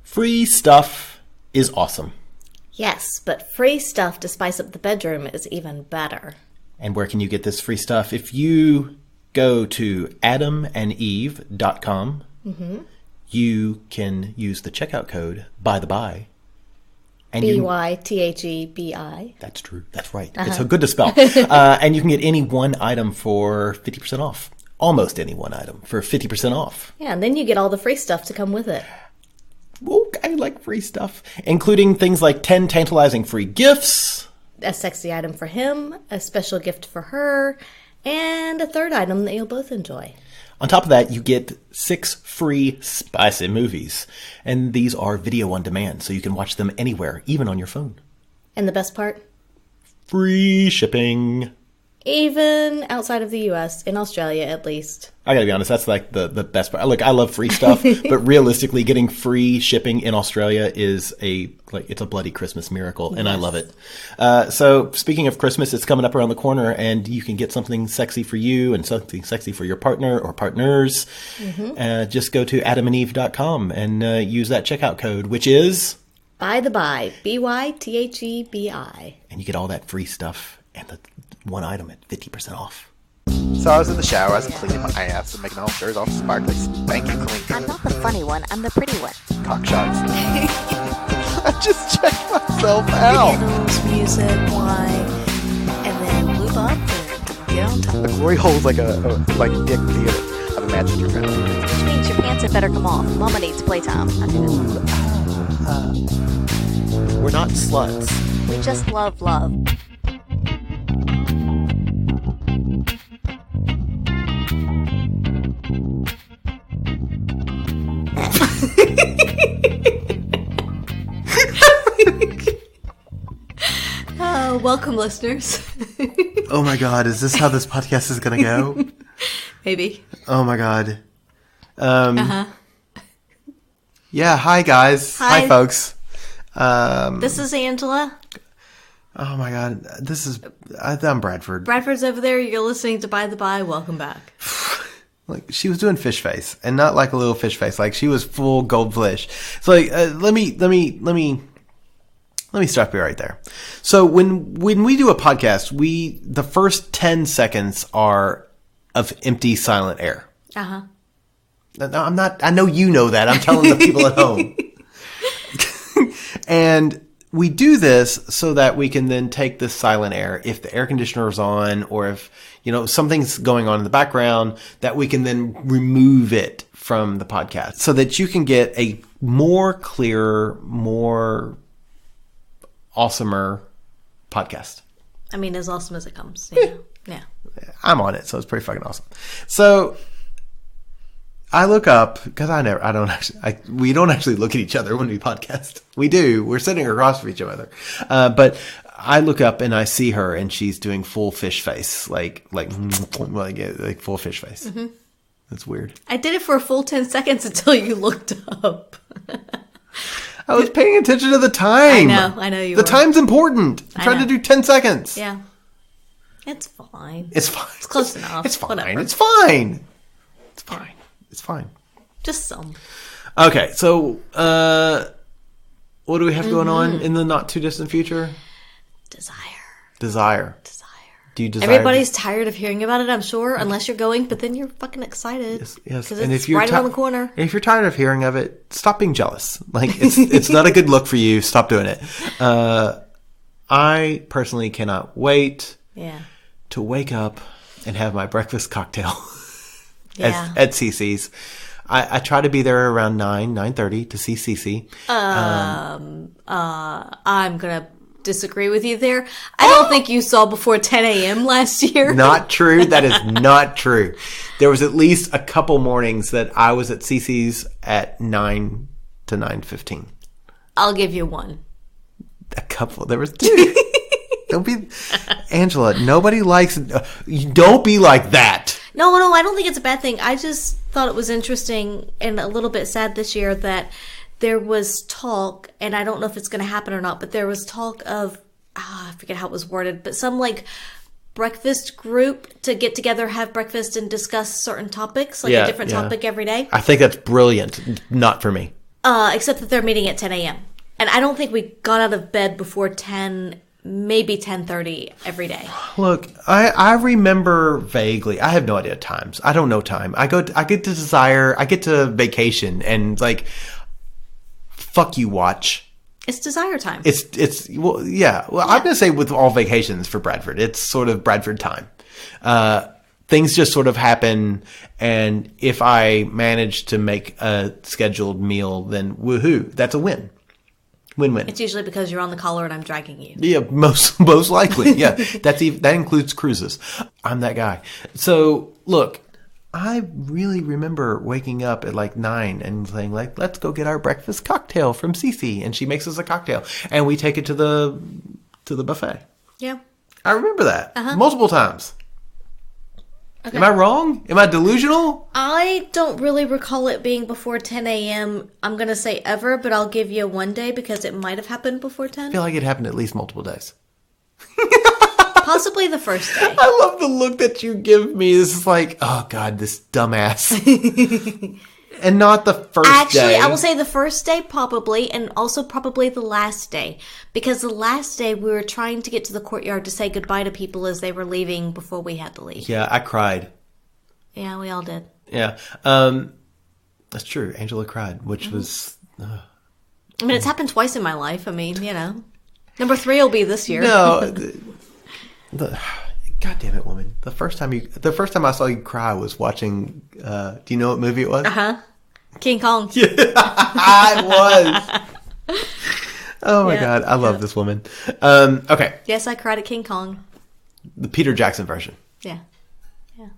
Free stuff is awesome. Yes, but free stuff to spice up the bedroom is even better. And where can you get this free stuff? If you go to adamandeve.com, you can use the checkout code BYTHEBY. BYTHEBI. That's true. That's right. It's so good to spell. And you can get any one item for 50% off. Almost any one item for 50% off. Yeah, and then you get all the free stuff to come with it. Oh, I like free stuff. Including things like 10 tantalizing free gifts. A sexy item for him, a special gift for her, and a third item that you'll both enjoy. On top of that, you get 6 free spicy movies. And these are video on demand, so you can watch them anywhere, even on your phone. And the best part? Free shipping. Even outside of the U.S., in Australia at least. I gotta be honest, that's like the best part. Look, I love free stuff, but realistically, getting free shipping in Australia is it's a bloody Christmas miracle, and I love it. So speaking of Christmas, it's coming up around the corner, and you can get something sexy for you and something sexy for your partner or partners. Just go to adamandeve.com and use that checkout code, which is BYTHEBI, BYTHEBI. And you get all that free stuff and the one item at 50% off. So I was in the shower, I was cleaning my ass and making all sure all sparkly, spanky clean. I'm not the funny one, I'm the pretty one. Cock shots. I just checked myself out. Candles, music, wine, and then lube up and get on top. The glory hole's like a dick theater. I've imagined your friend. Which means your pants had better come off. Mama needs playtime. We're not sluts. We just love love. Welcome, listeners. Oh my God, is this how this podcast is going to go? Maybe. Oh my God. Yeah, hi guys. Hi folks. This is Angela. Oh my God, I'm Bradford. Bradford's over there. You're listening to By the By. Welcome back. Like, she was doing fish face, and not like a little fish face. Like, she was full goldfish. So, like, let me stop you right there. So, when we do a podcast, the first 10 seconds are of empty, silent air. No, I'm not. I know you know that. I'm telling the people at home. And we do this so that we can then take this silent air, if the air conditioner is on, or if something's going on in the background, that we can then remove it from the podcast so that you can get a more clear, more awesomer podcast. I mean, as awesome as it comes. Yeah. I'm on it, so it's pretty fucking awesome. So I look up, because we don't actually look at each other when we podcast. We do. We're sitting across from each other. But I look up and I see her, and she's doing full fish face, like full fish face. Mm-hmm. That's weird. I did it for a full 10 seconds until you looked up. I was paying attention to the time. I know you were. The time's important. I'm trying to do 10 seconds. Yeah. It's fine. It's fine. It's close enough. It's fine. Whatever. It's fine. It's fine. It's fine. Just some. Okay, so what do we have going on in the not too distant future? Desire. Do you desire? Everybody's tired of hearing about it, I'm sure, unless you're going, but then you're fucking excited. Yes. Because it's right around the corner. If you're tired of hearing of it, stop being jealous. Like, it's not a good look for you. Stop doing it. I personally cannot wait to wake up and have my breakfast cocktail at CC's. I try to be there around 9:30 to see CC. I'm going to disagree with you there. I don't think you saw before 10 a.m. last year. Not true. That is not true. There was at least a couple mornings that I was at CC's at 9 to 9:15. I'll give you one. A couple. There was two. Don't be, Angela. Nobody likes. Don't be like that. No, I don't think it's a bad thing. I just thought it was interesting and a little bit sad this year that there was talk, and I don't know if it's going to happen or not, but there was talk of, I forget how it was worded, but some like breakfast group to get together, have breakfast, and discuss certain topics, like a different topic every day. I think that's brilliant. Not for me. except that they're meeting at 10 a.m. And I don't think we got out of bed before 10, maybe 10:30 every day. Look, I remember vaguely. I have no idea times. I don't know time. I get to vacation and like, fuck you, watch. It's desire time. Well, yeah. Well, I'm going to say with all vacations for Bradford, it's sort of Bradford time. Things just sort of happen. And if I manage to make a scheduled meal, then woohoo, that's a win. Win-win. It's usually because you're on the collar and I'm dragging you. Yeah, most likely. Yeah, that includes cruises. I'm that guy. So look, I really remember waking up at like 9 and saying like, let's go get our breakfast cocktail from Cece, and she makes us a cocktail, and we take it to the buffet. Yeah, I remember that multiple times. Okay. Am I wrong? Am I delusional? I don't really recall it being before 10 a.m. I'm going to say ever, but I'll give you one day because it might have happened before 10. I feel like it happened at least multiple days. Possibly the first day. I love the look that you give me. This is like, oh God, this dumbass. And not the first day. Actually, I will say the first day probably, and also probably the last day. Because the last day we were trying to get to the courtyard to say goodbye to people as they were leaving before we had to leave. Yeah, I cried. Yeah, we all did. Yeah. That's true. Angela cried, which was... I mean, it's happened twice in my life. I mean, you know. Number 3 will be this year. No. God damn it, woman. The first time I saw you cry was watching, do you know what movie it was? King Kong. Yeah, it was. Oh my God. I love this woman. Okay. Yes, I cried at King Kong. The Peter Jackson version. Yeah.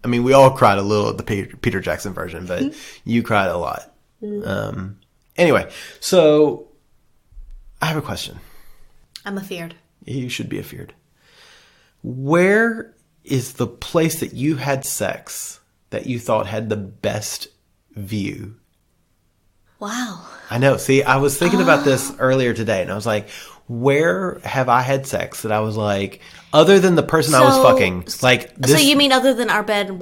I mean, we all cried a little at the Peter Jackson version, but you cried a lot. Anyway, so I have a question. I'm afeared. You should be afeared. Where is the place that you had sex that you thought had the best view? Wow. I know. See, I was thinking about this earlier today, and I was like, where have I had sex that I was like, other than the person I was fucking, like this? So you mean other than our bed,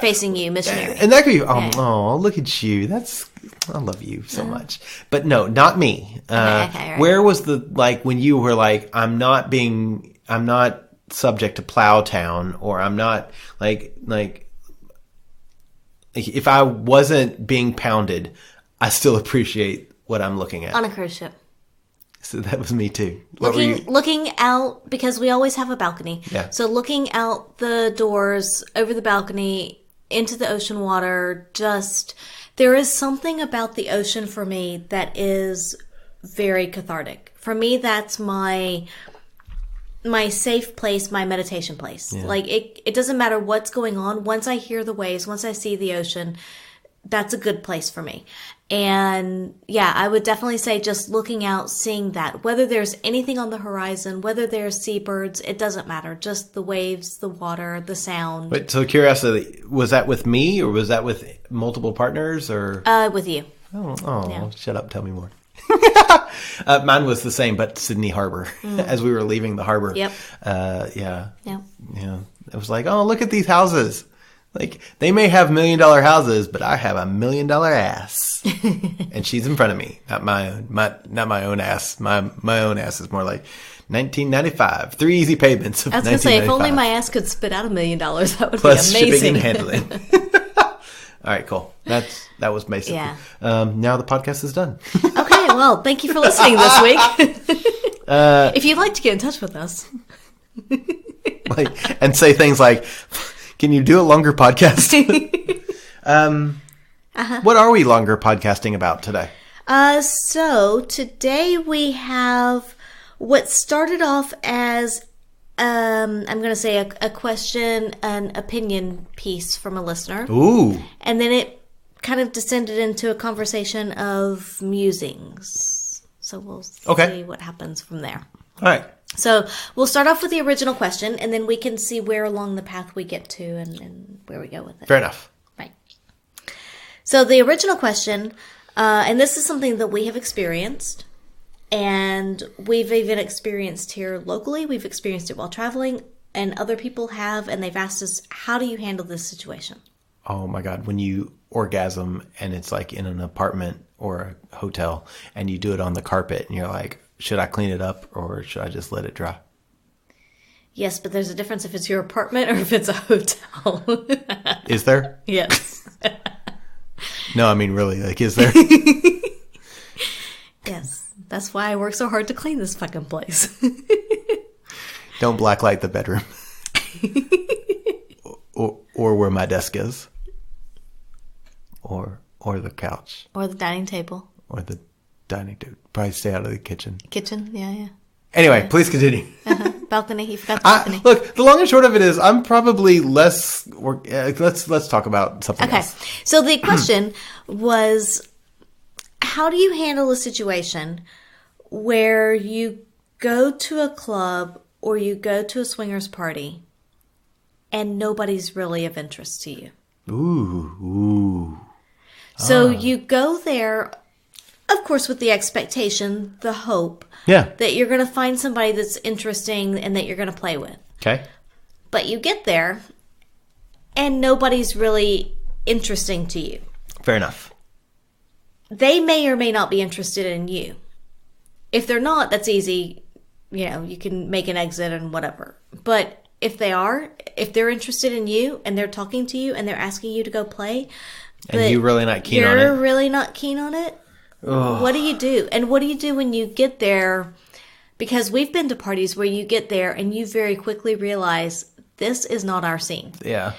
facing you, missionary? And that could be, oh, look at you. I love you so much. But no, not me. Okay, right. Where was the, like, when you were like, I'm not subject to Plowtown, or I'm not like if I wasn't being pounded, I still appreciate what I'm looking at. On a cruise ship. So that was me too. Looking out, because we always have a balcony. Yeah. So looking out the doors, over the balcony, into the ocean water, there is something about the ocean for me that is very cathartic. For me, that's my safe place, my meditation place. Yeah. Like, it doesn't matter what's going on. Once I hear the waves, once I see the ocean, that's a good place for me. And yeah, I would definitely say just looking out, seeing that. Whether there's anything on the horizon, whether there's seabirds, it doesn't matter. Just the waves, the water, the sound. Wait, so curiosity, was that with me, or was that with multiple partners, or? With you. Oh, yeah. Shut up, tell me more. Mine was the same, but Sydney Harbor. As we were leaving the harbor. Yep. Yeah. It was like, oh, look at these houses. Like, they may have $1 million houses, but I have $1 million ass, and she's in front of me. Not my own ass. My own ass is more like 1995. 3 easy payments of 1995. I was gonna say, if only my ass could spit out $1 million, that would plus be amazing. Shipping and handling. All right, cool. That was basic. Yeah. Now the podcast is done. Okay, well, thank you for listening this week. If you'd like to get in touch with us, and say things like, can you do a longer podcast? What are we longer podcasting about today? So today we have what started off as, I'm going to say a question, an opinion piece from a listener. Ooh. And then it kind of descended into a conversation of musings. So we'll see what happens from there. All right. So we'll start off with the original question, and then we can see where along the path we get to and where we go with it. Fair enough. Right. So the original question, and this is something that we have experienced, and we've even experienced here locally. We've experienced it while traveling, and other people have, and they've asked us, how do you handle this situation? Oh my God. When you orgasm and it's like in an apartment or a hotel and you do it on the carpet and you're like, should I clean it up or should I just let it dry? Yes, but there's a difference if it's your apartment or if it's a hotel. Is there? Yes. No, I mean, really, like, is there? Yes. That's why I work so hard to clean this fucking place. Don't blacklight the bedroom. or where my desk is. Or the couch. Or the dining table. Or the dining table. Probably stay out of the kitchen. Kitchen, yeah. Anyway, please continue. Balcony, you forgot the balcony. Look, the long and short of it is I'm probably less... let's talk about something else. Okay, so the question was, how do you handle a situation where you go to a club or you go to a swingers party and nobody's really of interest to you? Ooh. So you go there, of course, with the expectation, the hope, that you're going to find somebody that's interesting and that you're going to play with. Okay. But you get there and nobody's really interesting to you. Fair enough. They may or may not be interested in you. If they're not, that's easy. You know, you can make an exit and whatever. But if they are, if they're interested in you and they're talking to you and they're asking you to go play, and you're really not keen on it. You're really not keen on it. Ugh. What do you do? And what do you do when you get there? Because we've been to parties where you get there and you very quickly realize this is not our scene. Yeah.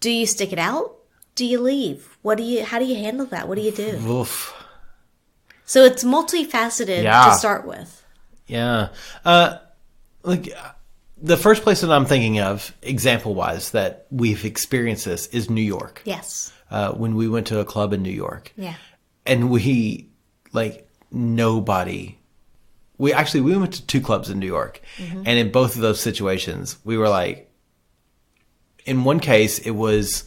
Do you stick it out? Do you leave? How do you handle that? What do you do? Oof. So it's multifaceted to start with. Yeah. Like the first place that I'm thinking of, example-wise, that we've experienced this is New York. Yes. When we went to a club in New York. Yeah. And nobody... We went to 2 clubs in New York. Mm-hmm. And in both of those situations, we were like... In one case, it was...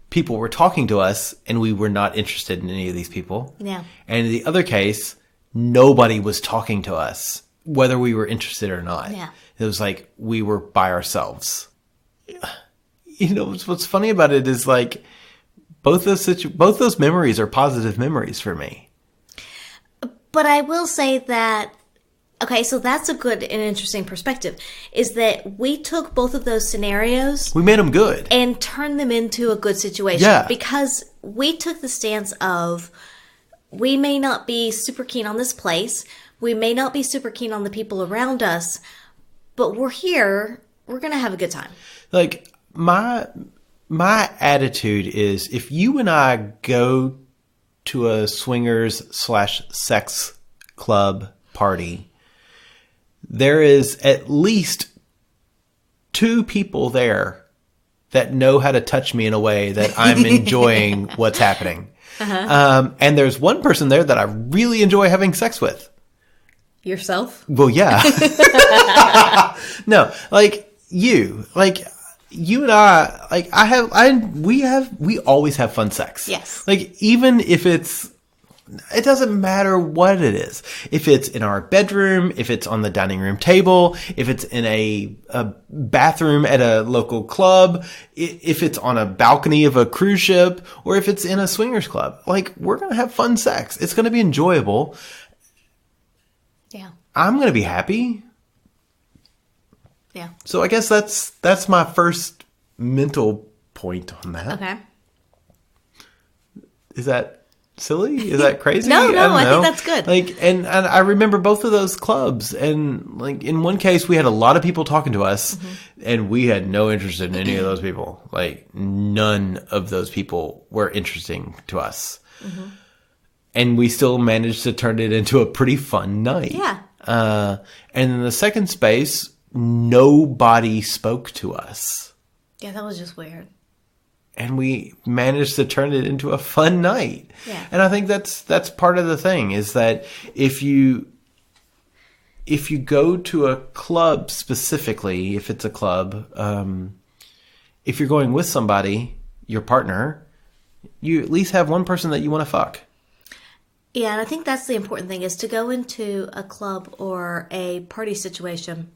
People were talking to us, and we were not interested in any of these people. Yeah. And in the other case, nobody was talking to us, whether we were interested or not. Yeah. It was like we were by ourselves. You know, what's funny about it is like both those memories are positive memories for me. But I will say that, okay, so that's a good and interesting perspective, is that we took both of those scenarios. We made them good. And turned them into a good situation. Yeah. Because we took the stance of, we may not be super keen on this place. We may not be super keen on the people around us. But we're here. We're going to have a good time. Like, my attitude is, if you and I go to a swingers/sex club party, there is at least 2 people there that know how to touch me in a way that I'm enjoying what's happening. Uh-huh. And there's one person there that I really enjoy having sex with. Yourself? Well, yeah. No, like you and I, we always have fun sex. Yes. Like, even if it doesn't matter what it is. If it's in our bedroom, if it's on the dining room table, if it's in a bathroom at a local club, if it's on a balcony of a cruise ship, or if it's in a swingers club, like, we're going to have fun sex. It's going to be enjoyable. Yeah. I'm going to be happy. Yeah. So I guess that's my first mental point on that. Okay. Is that silly? Is that crazy? No, I think that's good. Like, and I remember both of those clubs, and like in one case we had a lot of people talking to us, mm-hmm. and we had no interest in any of those people. Like, none of those people were interesting to us. Mm-hmm. And we still managed to turn it into a pretty fun night. Yeah. And in the second space, nobody spoke to us. Yeah, that was just weird. And we managed to turn it into a fun night. Yeah. And I think that's part of the thing, is that if you go to a club specifically, if it's a club, if you're going with somebody, your partner, you at least have one person that you want to fuck. Yeah, and I think that's the important thing, is to go into a club or a party situation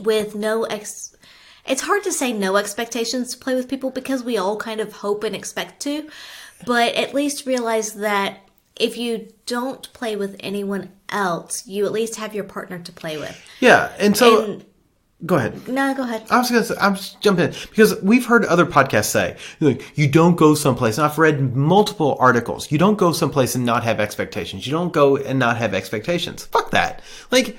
with it's hard to say no expectations to play with people, because we all kind of hope and expect to, but at least realize that if you don't play with anyone else, you at least have your partner to play with. Yeah, and so go ahead. No, go ahead. I was going to say, I'm just jumping in because we've heard other podcasts say, like, you don't go someplace. And I've read multiple articles. You don't go someplace and not have expectations. You don't go and not have expectations. Fuck that. Like,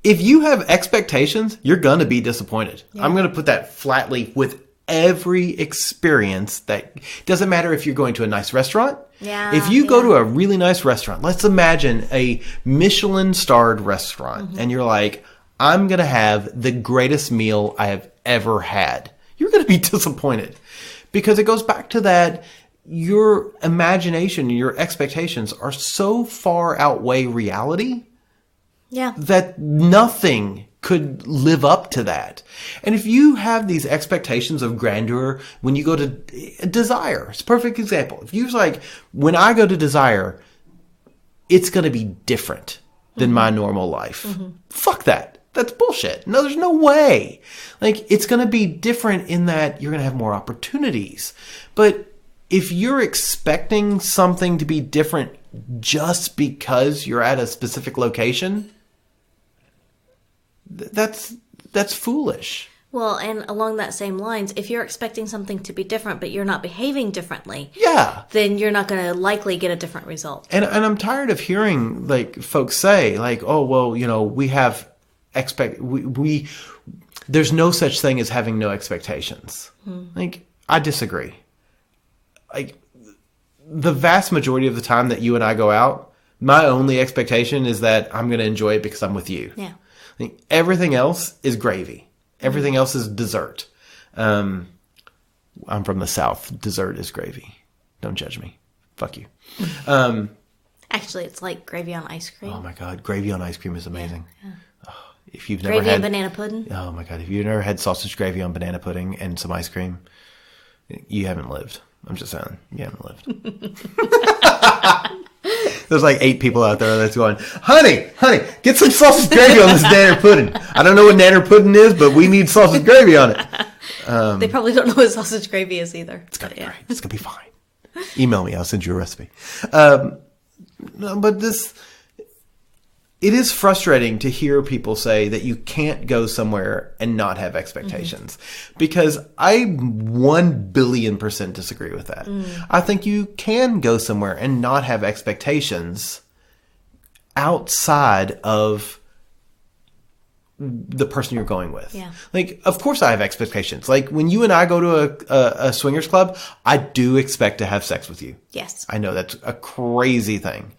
if you have expectations, you're going to be disappointed. Yeah. I'm going to put that flatly with every experience. That doesn't matter if you're going to a nice restaurant. Yeah. If you go to a really nice restaurant, let's imagine a Michelin starred restaurant, and you're like, I'm going to have the greatest meal I have ever had. You're going to be disappointed because it goes back to that. Your imagination, your expectations are so far outweigh reality. Yeah. That nothing could live up to that. And if you have these expectations of grandeur, when you go to Desire, it's a perfect example. If you're like, when I go to Desire, it's going to be different than my normal life. Fuck that. That's bullshit. No, there's no way. Like, it's going to be different in that you're going to have more opportunities. But if you're expecting something to be different just because you're at a specific location, that's foolish. Well, and along that same lines, if you're expecting something to be different, but you're not behaving differently, then you're not going to likely get a different result. And I'm tired of hearing like folks say like, oh, well, we have there's no such thing as having no expectations. Like, I disagree. Like, the vast majority of the time that you and I go out, my only expectation is that I'm going to enjoy it because I'm with you. Yeah. Like, everything else is gravy. Everything else is dessert. I'm from the South. Dessert is gravy. Don't judge me. Fuck you. Actually, it's like gravy on ice cream. Oh my God. Gravy on ice cream is amazing. Yeah. Oh, if you've gravy never had and banana pudding. Oh my God. If you've never had sausage gravy on banana pudding and some ice cream, you haven't lived. I'm just saying. You haven't lived. There's like 8 people out there that's going, honey, get some sausage gravy on this nanner pudding. I don't know what nanner pudding is, but we need sausage gravy on it. They probably don't know what sausage gravy is either. It's going to be great. It's going to be fine. Email me. I'll send you a recipe. No, but it is frustrating to hear people say that you can't go somewhere and not have expectations, because I 1,000,000,000% disagree with that. I think you can go somewhere and not have expectations outside of the person you're going with. Yeah. Like, of course I have expectations. Like, when you and I go to a swingers club, I do expect to have sex with you. Yes. I know that's a crazy thing.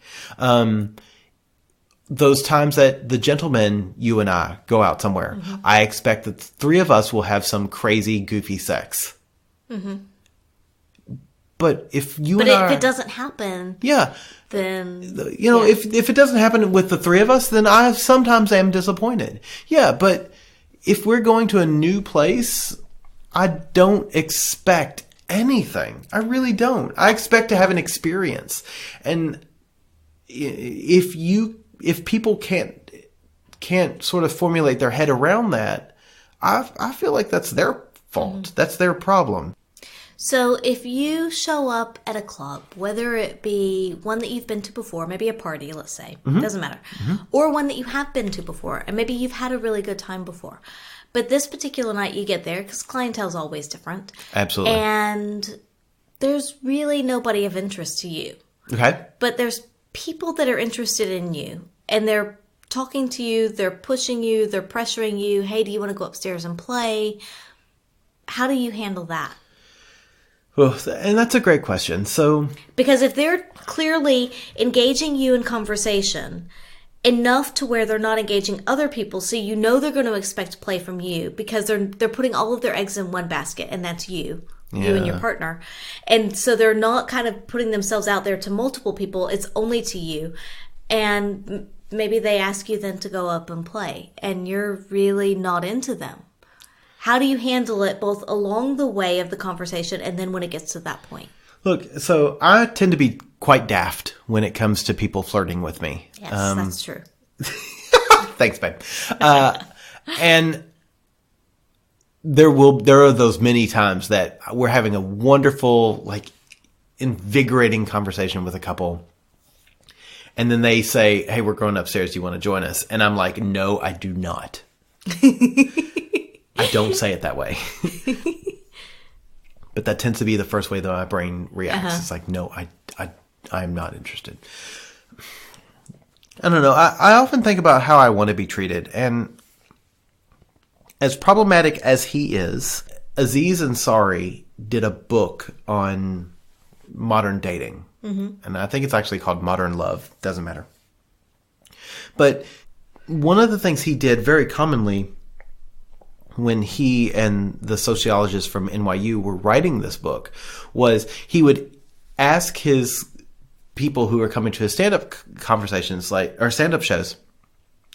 Those times that the gentlemen, you and I, go out somewhere, I expect that the 3 of us will have some crazy, goofy sex. But if if it doesn't happen, then if it doesn't happen with the 3 of us, then I sometimes am disappointed. Yeah, but if we're going to a new place, I don't expect anything. I really don't. I expect to have an experience, and if people can't sort of formulate their head around that, I feel like that's their fault. That's their problem. So if you show up at a club, whether it be one that you've been to before, maybe a party, let's say, doesn't matter, or one that you have been to before, and maybe you've had a really good time before, but this particular night you get there, because clientele's always different. Absolutely. And there's really nobody of interest to you. Okay. But there's people that are interested in you, and they're talking to you, they're pushing you, they're pressuring you. Hey, do you want to go upstairs and play? How do you handle that? Well, and that's a great question. So, because if they're clearly engaging you in conversation enough to where they're not engaging other people, so you know they're going to expect play from you, because they're putting all of their eggs in one basket, and that's you and your partner. And so they're not kind of putting themselves out there to multiple people. It's only to you. And maybe they ask you then to go up and play, and you're really not into them. How do you handle it both along the way of the conversation and then when it gets to that point? Look, so I tend to be quite daft when it comes to people flirting with me. Yes, that's true. Thanks, babe. And there are those many times that we're having a wonderful, like, invigorating conversation with a couple, And then they say, hey, we're going upstairs. Do you want to join us? And I'm like, no, I do not. I don't say it that way. But that tends to be the first way that my brain reacts. It's like, no, I'm not interested. I don't know. I often think about how I want to be treated. And as problematic as he is, Aziz Ansari did a book on modern dating. And I think it's actually called Modern Love. Doesn't matter. But one of the things he did very commonly when he and the sociologist from NYU were writing this book was he would ask his people who are coming to his stand-up conversations, or stand-up shows,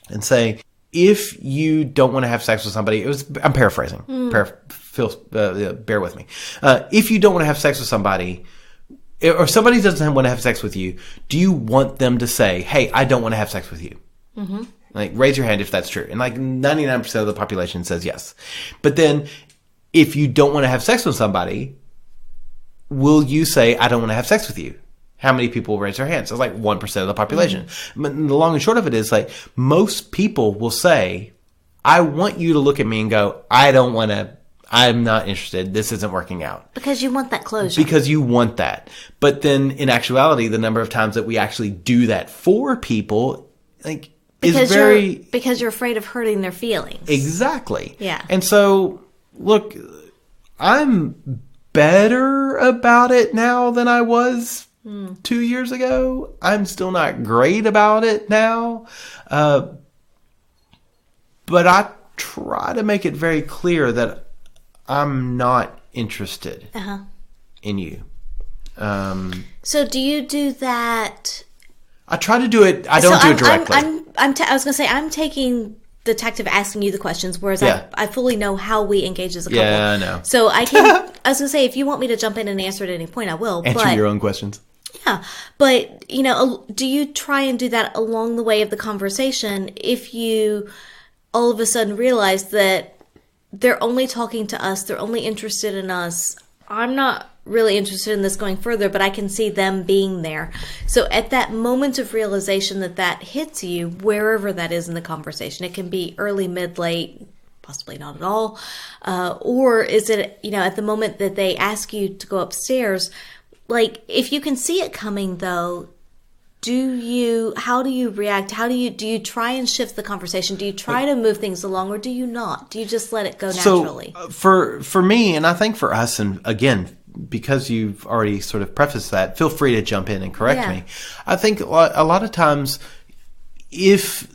and say, if you don't want to have sex with somebody, I'm paraphrasing. Bear with me. If you don't want to have sex with somebody, or somebody doesn't want to have sex with you, do you want them to say, hey, I don't want to have sex with you? Like, raise your hand if that's true. And like 99% of the population says yes. But then if you don't want to have sex with somebody, will you say, I don't want to have sex with you? How many people will raise their hands? It's like 1% of the population. But the long and short of it is, like, most people will say, I want you to look at me and go, I'm not interested. This isn't working out. Because you want that closure. Because you want that. But then in actuality, the number of times that we actually do that for people, like, is very... Because you're afraid of hurting their feelings. Exactly. Yeah. And so, look, I'm better about it now than I was 2 years ago. I'm still not great about it now. But I try to make it very clear that I'm not interested in you. So do you do that? I try to do it. I don't do it directly. I was going to say, I'm taking the tact of asking you the questions, whereas I fully know how we engage as a couple. Yeah, I know. So I can, I was going to say, if you want me to jump in and answer at any point, I will. Answer your own questions. Yeah. But, do you try and do that along the way of the conversation if you all of a sudden realize that they're only talking to us, they're only interested in us, I'm not really interested in this going further, but I can see them being there. So at that moment of realization that hits you, wherever that is in the conversation, it can be early, mid, late, possibly not at all, or is it, at the moment that they ask you to go upstairs, like, if you can see it coming though, how do you react? Do you try and shift the conversation? Do you try to move things along, or do you not? Do you just let it go naturally? So for me, and I think for us, and again, because you've already sort of prefaced that, feel free to jump in and correct me. I think a lot of times, if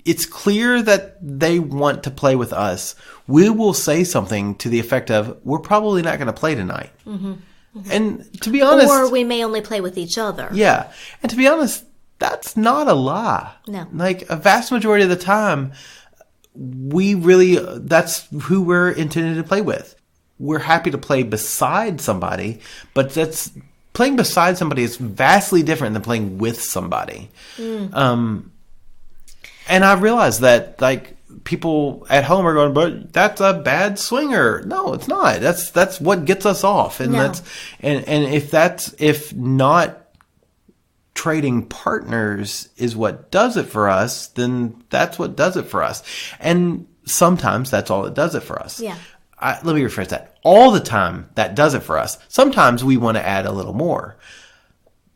it's clear that they want to play with us, we will say something to the effect of, we're probably not going to play tonight. And to be honest... Or we may only play with each other. Yeah. And to be honest, that's not a lie. No. Like, a vast majority of the time, that's who we're intended to play with. We're happy to play beside somebody, but playing beside somebody is vastly different than playing with somebody. And I realize that, like, people at home are going, but that's a bad swinger. No, it's not. That's what gets us off. And if not trading partners is what does it for us, then that's what does it for us. And sometimes that's all that does it for us. Yeah. Let me rephrase that. All the time that does it for us. Sometimes we want to add a little more.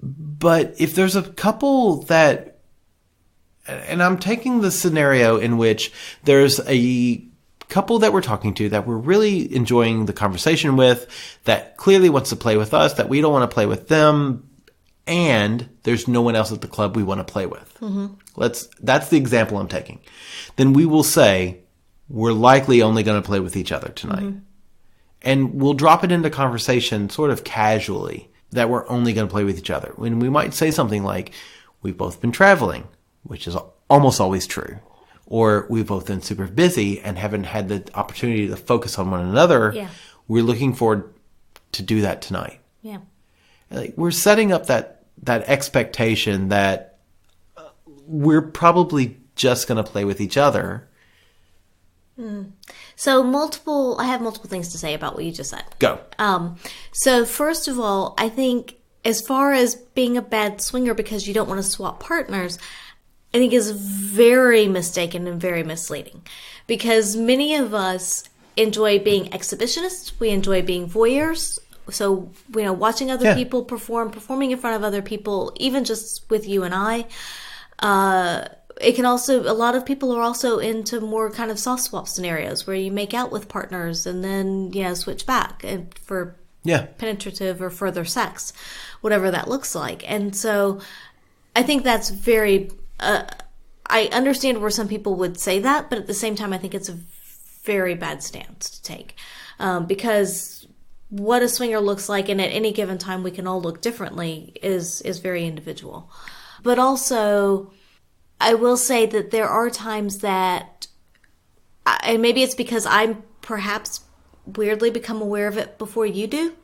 But if there's a couple that, and I'm taking the scenario in which there's a couple that we're talking to that we're really enjoying the conversation with, that clearly wants to play with us, that we don't want to play with them, and there's no one else at the club we want to play with. That's the example I'm taking. Then we will say, we're likely only going to play with each other tonight. And we'll drop it into conversation sort of casually that we're only going to play with each other. When we might say something like, we've both been traveling, which is almost always true. Or we've both been super busy and haven't had the opportunity to focus on one another. Yeah. We're looking forward to do that tonight. Yeah. Like, we're setting up that expectation that we're probably just going to play with each other. So I have multiple things to say about what you just said. Go. So first of all, I think as far as being a bad swinger because you don't want to swap partners, I think is very mistaken and very misleading. Because many of us enjoy being exhibitionists. We enjoy being voyeurs. So, watching other people performing in front of other people, even just with you and I. It can also, a lot of people are also into more kind of soft swap scenarios where you make out with partners and then, switch back for penetrative or further sex, whatever that looks like. And so I think that's very, I understand where some people would say that, but at the same time, I think it's a very bad stance to take. Because what a swinger looks like, and at any given time we can all look differently, is very individual. But also, I will say that there are times that, and maybe it's because I'm perhaps weirdly become aware of it before you do,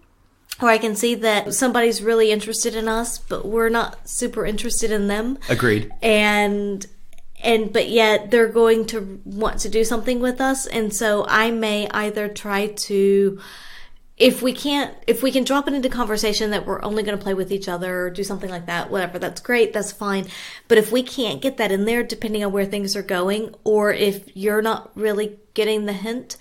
or I can see that somebody's really interested in us, but we're not super interested in them. Agreed. But yet they're going to want to do something with us, and so I may either try to, if we can drop it into conversation that we're only going to play with each other or do something like that, whatever, that's great, that's fine. But if we can't get that in there, depending on where things are going, or if you're not really getting the hint,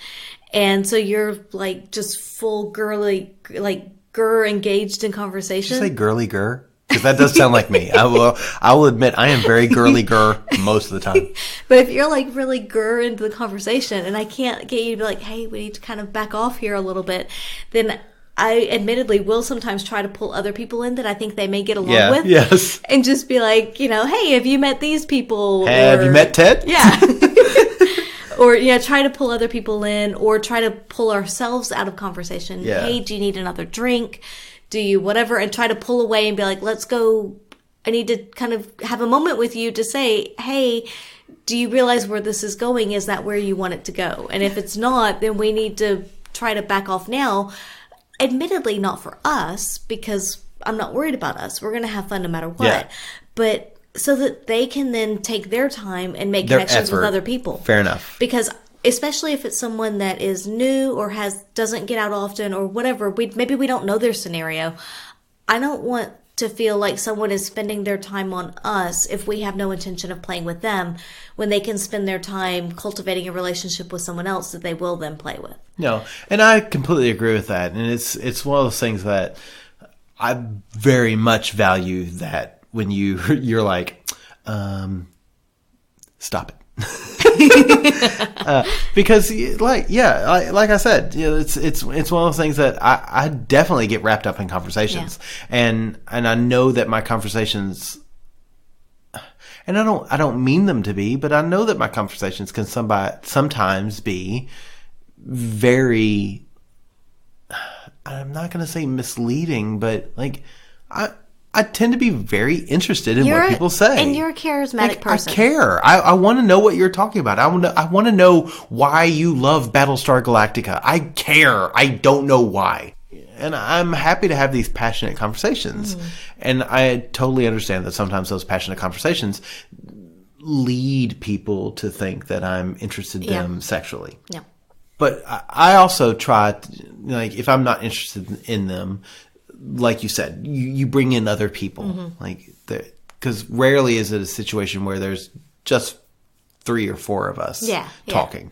and so you're like just full girly, like gur engaged in conversation. Did you say girly gur? Because that does sound like me. I will admit I am very girly gur most of the time. But if you're like really gur into the conversation and I can't get you to be like, hey, we need to kind of back off here a little bit, then I admittedly will sometimes try to pull other people in that I think they may get along with. Yes. And just be like, hey, have you met these people? Have you met Ted? Yeah. Or, try to pull other people in, or try to pull ourselves out of conversation. Yeah. Hey, do you need another drink? Do you whatever? And try to pull away and be like, let's go. I need to kind of have a moment with you to say, hey, do you realize where this is going? Is that where you want it to go? And if it's not, then we need to try to back off now. Admittedly, not for us, because I'm not worried about us. We're going to have fun no matter what. Yeah. But so that they can then take their time and make Their connections effort. with other people. Fair enough. Because especially if it's someone that is new or doesn't get out often or whatever, maybe we don't know their scenario. I don't want to feel like someone is spending their time on us if we have no intention of playing with them, when they can spend their time cultivating a relationship with someone else that they will then play with. No, and I completely agree with that. And it's one of those things that I very much value, that when you're like, stop it. Because like I said, it's one of those things that I definitely get wrapped up in conversations, and I know that my conversations, and I don't mean them to be, but I know that my conversations can sometimes be very, I'm not going to say misleading, but like I tend to be very interested in what people say. And you're a charismatic person. I care. I want to know what you're talking about. I want to know why you love Battlestar Galactica. I care. I don't know why. And I'm happy to have these passionate conversations. Mm-hmm. And I totally understand that sometimes those passionate conversations lead people to think that I'm interested in them sexually. Yeah. But I also try, like, if I'm not interested in them, like you said, you bring in other people, like, because rarely is it a situation where there's just 3 or 4 of us talking.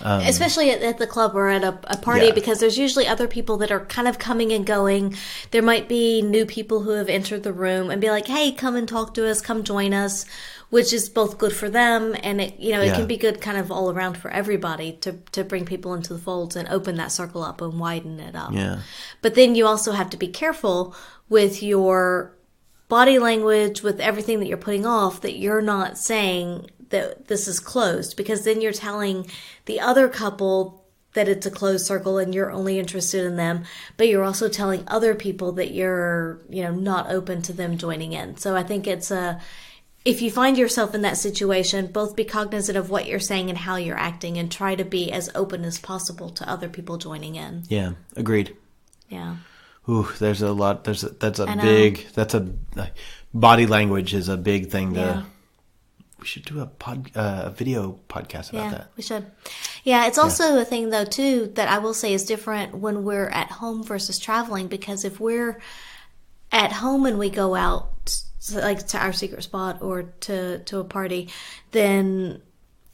Especially at the club or at a party, because there's usually other people that are kind of coming and going. There might be new people who have entered the room and be like, hey, come and talk to us, come join us, which is both good for them, and it can be good kind of all around for everybody to bring people into the folds and open that circle up and widen it up. Yeah. But then you also have to be careful with your body language, with everything that you're putting off, that you're not saying that this is closed, because then you're telling the other couple that it's a closed circle and you're only interested in them, but you're also telling other people that you're, not open to them joining in. So I think if you find yourself in that situation, both be cognizant of what you're saying and how you're acting, and try to be as open as possible to other people joining in. Yeah, agreed. Yeah. Ooh, there's a lot. Body language is a big thing to. We should do a video podcast about that. We should. Yeah, it's also a thing, though, too, that I will say is different when we're at home versus traveling, because if we're at home and we go out, like to our secret spot or to a party, then,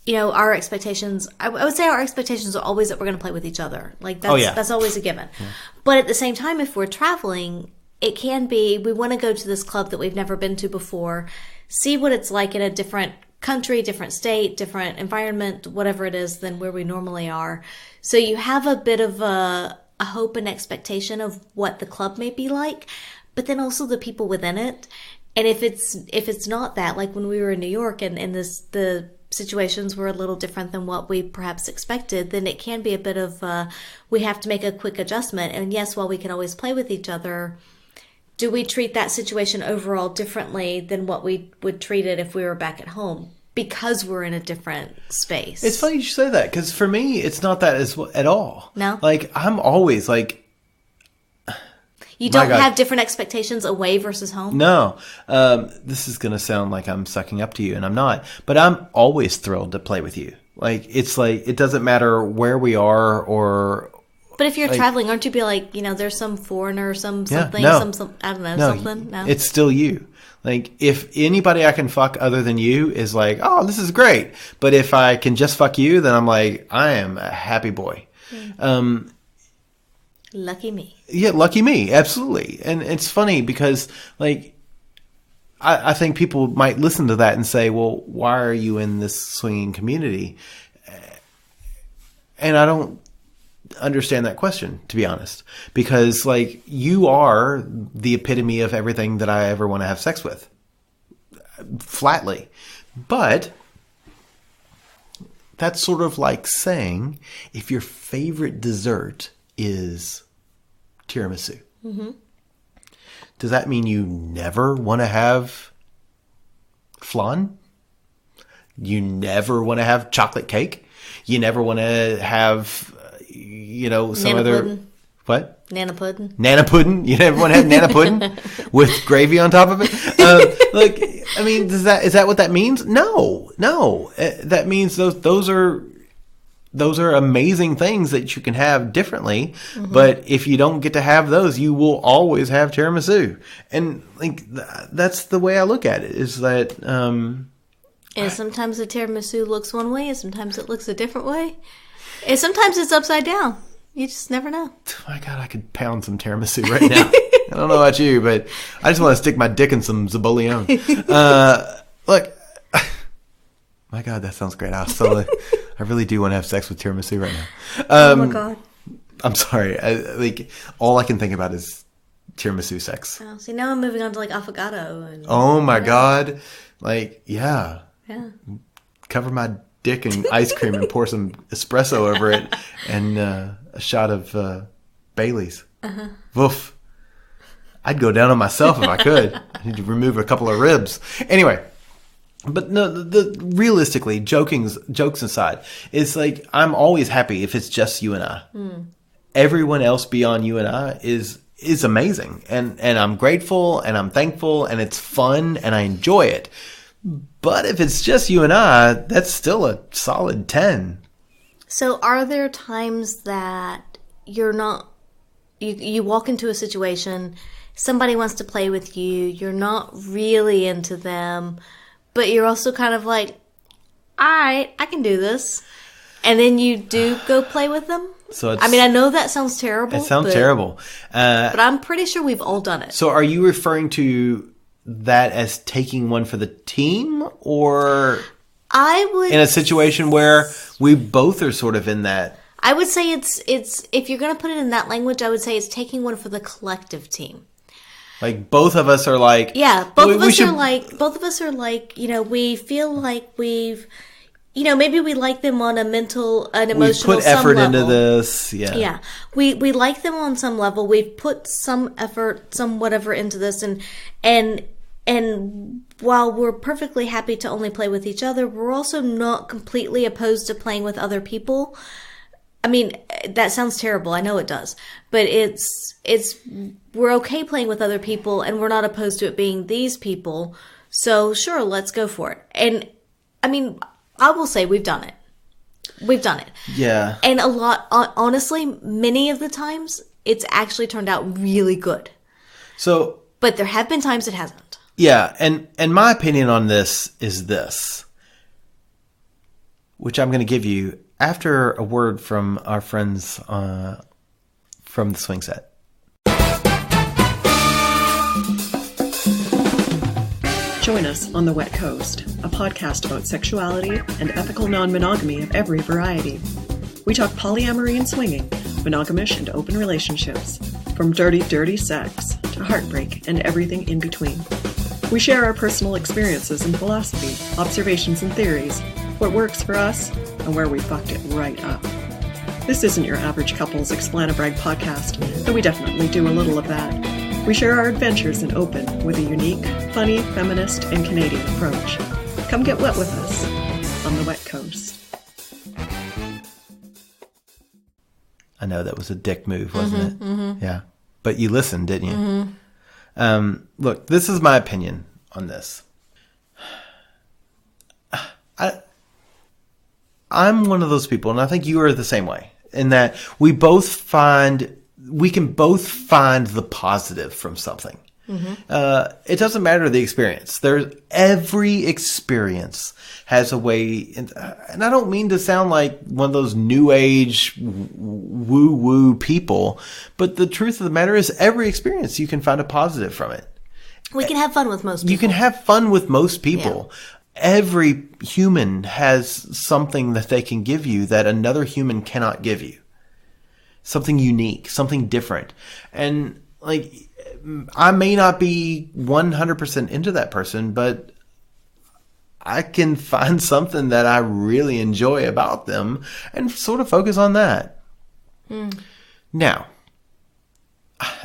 you know, our expectations, I would say our expectations are always that we're going to play with each other. Like, that's always a given. Yeah. But at the same time, if we're traveling, it can be, we want to go to this club that we've never been to before, see what it's like in a different country, different state, different environment, whatever it is than where we normally are. So you have a bit of a hope and expectation of what the club may be like, but then also the people within it. And if it's not that, like when we were in New York and the situations were a little different than what we perhaps expected, then it can be a bit of we have to make a quick adjustment. And yes, while we can always play with each other, do we treat that situation overall differently than what we would treat it if we were back at home because we're in a different space? It's funny you should say that, because for me, it's not that at all. No? Like, I'm always like... You don't have different expectations away versus home? No. This is going to sound like I'm sucking up to you, and I'm not. But I'm always thrilled to play with you. Like, it's like, it doesn't matter where we are or... But if you're traveling, aren't you be like, you know, there's some foreigner, something, I don't know, something? No, it's still you. Like, if anybody I can fuck other than you is like, oh, this is great. But if I can just fuck you, then I'm like, I am a happy boy. Lucky me. Yeah, lucky me. Absolutely. And it's funny because, like, I think people might listen to that and say, well, why are you in this swinging community? And I don't understand that question, to be honest, because, like, you are the epitome of everything that I ever want to have sex with, flatly. But that's sort of like saying if your favorite dessert is tiramisu, does that mean you never want to have flan? You never want to have chocolate cake? You never want to have, you know, some Nana other... pudding. What? Nana pudding. Nana pudding? You never want to have nana pudding with gravy on top of it? Like, I mean, is that what that means? No. That means those are amazing things that you can have differently. But if you don't get to have those, you will always have tiramisu. And, like, that's the way I look at it, is that... and sometimes the tiramisu looks one way, and sometimes it looks a different way. And sometimes it's upside down. You just never know. Oh my God, I could pound some tiramisu right now. I don't know about you, but I just want to stick my dick in some Zabollion. Look, my God, that sounds great. I really do want to have sex with tiramisu right now. Oh my God. I'm sorry. Like, all I can think about is tiramisu sex. Oh, see, now I'm moving on to, like, affogato. And, oh my God. Like, yeah. Yeah. Cover my dick in ice cream and pour some espresso over it and a shot of Bailey's. Woof. I'd go down on myself if I could. I need to remove a couple of ribs. Anyway, but no, realistically, jokes aside, it's like I'm always happy if it's just you and I. Everyone else beyond you and I is amazing, and I'm grateful and I'm thankful and it's fun and I enjoy it. But if it's just you and I, that's still a solid 10. So are there times that you're not, you walk into a situation, somebody wants to play with you, you're not really into them, but you're also kind of like, all right, I can do this. And then you do go play with them? So I mean, I know that sounds terrible. It sounds terrible. But I'm pretty sure we've all done it. So are you referring to that as taking one for the team, or I would in a situation where we both are sort of in that? I would say it's if you're going to put it in that language, I would say it's taking one for the collective team. Like both of us are like, yeah, both of us are like, you know, we feel like we've, you know, maybe we like them on an emotional, we've put effort into this. Yeah. We like them on some level. We've put some effort, some whatever into this, and while we're perfectly happy to only play with each other, we're also not completely opposed to playing with other people. I mean, that sounds terrible. I know it does. But we're okay playing with other people, and we're not opposed to it being these people. So sure, let's go for it. And I mean, I will say we've done it. We've done it. Yeah. And honestly, many of the times, it's actually turned out really good. So But there have been times it hasn't. Yeah, and my opinion on this is this, which I'm going to give you after a word from our friends from the Swing Set. Join us on The Wet Coast, a podcast about sexuality and ethical non-monogamy of every variety. We talk polyamory and swinging, monogamish and open relationships, from dirty, dirty sex to heartbreak and everything in between. We share our personal experiences and philosophy, observations and theories, what works for us, and where we fucked it right up. This isn't your average couple's Explanabrag podcast, though we definitely do a little of that. We share our adventures in open with a unique, funny, feminist, and Canadian approach. Come get wet with us on The Wet Coast. I know that was a dick move, wasn't it? Mm-hmm. Yeah. But you listened, didn't you? Mm-hmm. Look, this is my opinion on this. I'm one of those people, and I think you are the same way, in that we can both find the positive from something. Mm-hmm. It doesn't matter the experience. Every experience has a way, and I don't mean to sound like one of those new age woo-woo people, but the truth of the matter is every experience you can find a positive from it. We can have fun with most people. You can have fun with most people. Yeah. Every human has something that they can give you that another human cannot give you. Something unique, something different. And like, I may not be 100% into that person, but I can find something that I really enjoy about them and sort of focus on that. Now,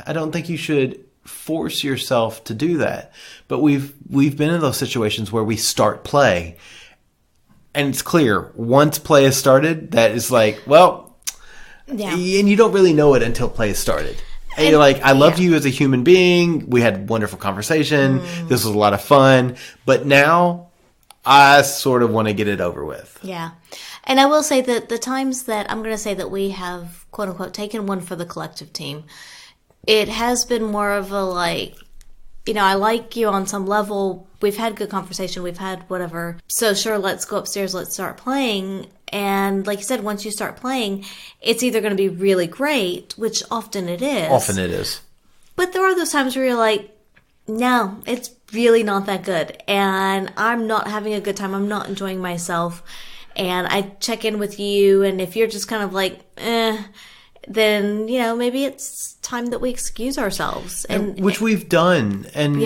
I don't think you should force yourself to do that. But we've been in those situations where we start play, and it's clear once play has started that is like, well, yeah. And you don't really know it until play has started. And you're like, I love you as a human being. We had wonderful conversation. This was a lot of fun. But now I sort of want to get it over with. Yeah. And I will say that the times that I'm going to say that we have, quote unquote, taken one for the collective team, it has been more of a like, I like you on some level. We've had good conversation. We've had whatever. So sure, let's go upstairs. Let's start playing. And like you said, once you start playing, it's either going to be really great, which often it is. Often it is. But there are those times where you're like, no, it's really not that good. And I'm not having a good time. I'm not enjoying myself. And I check in with you. And if you're just kind of like, then, maybe it's time that we excuse ourselves. And which we've done. And,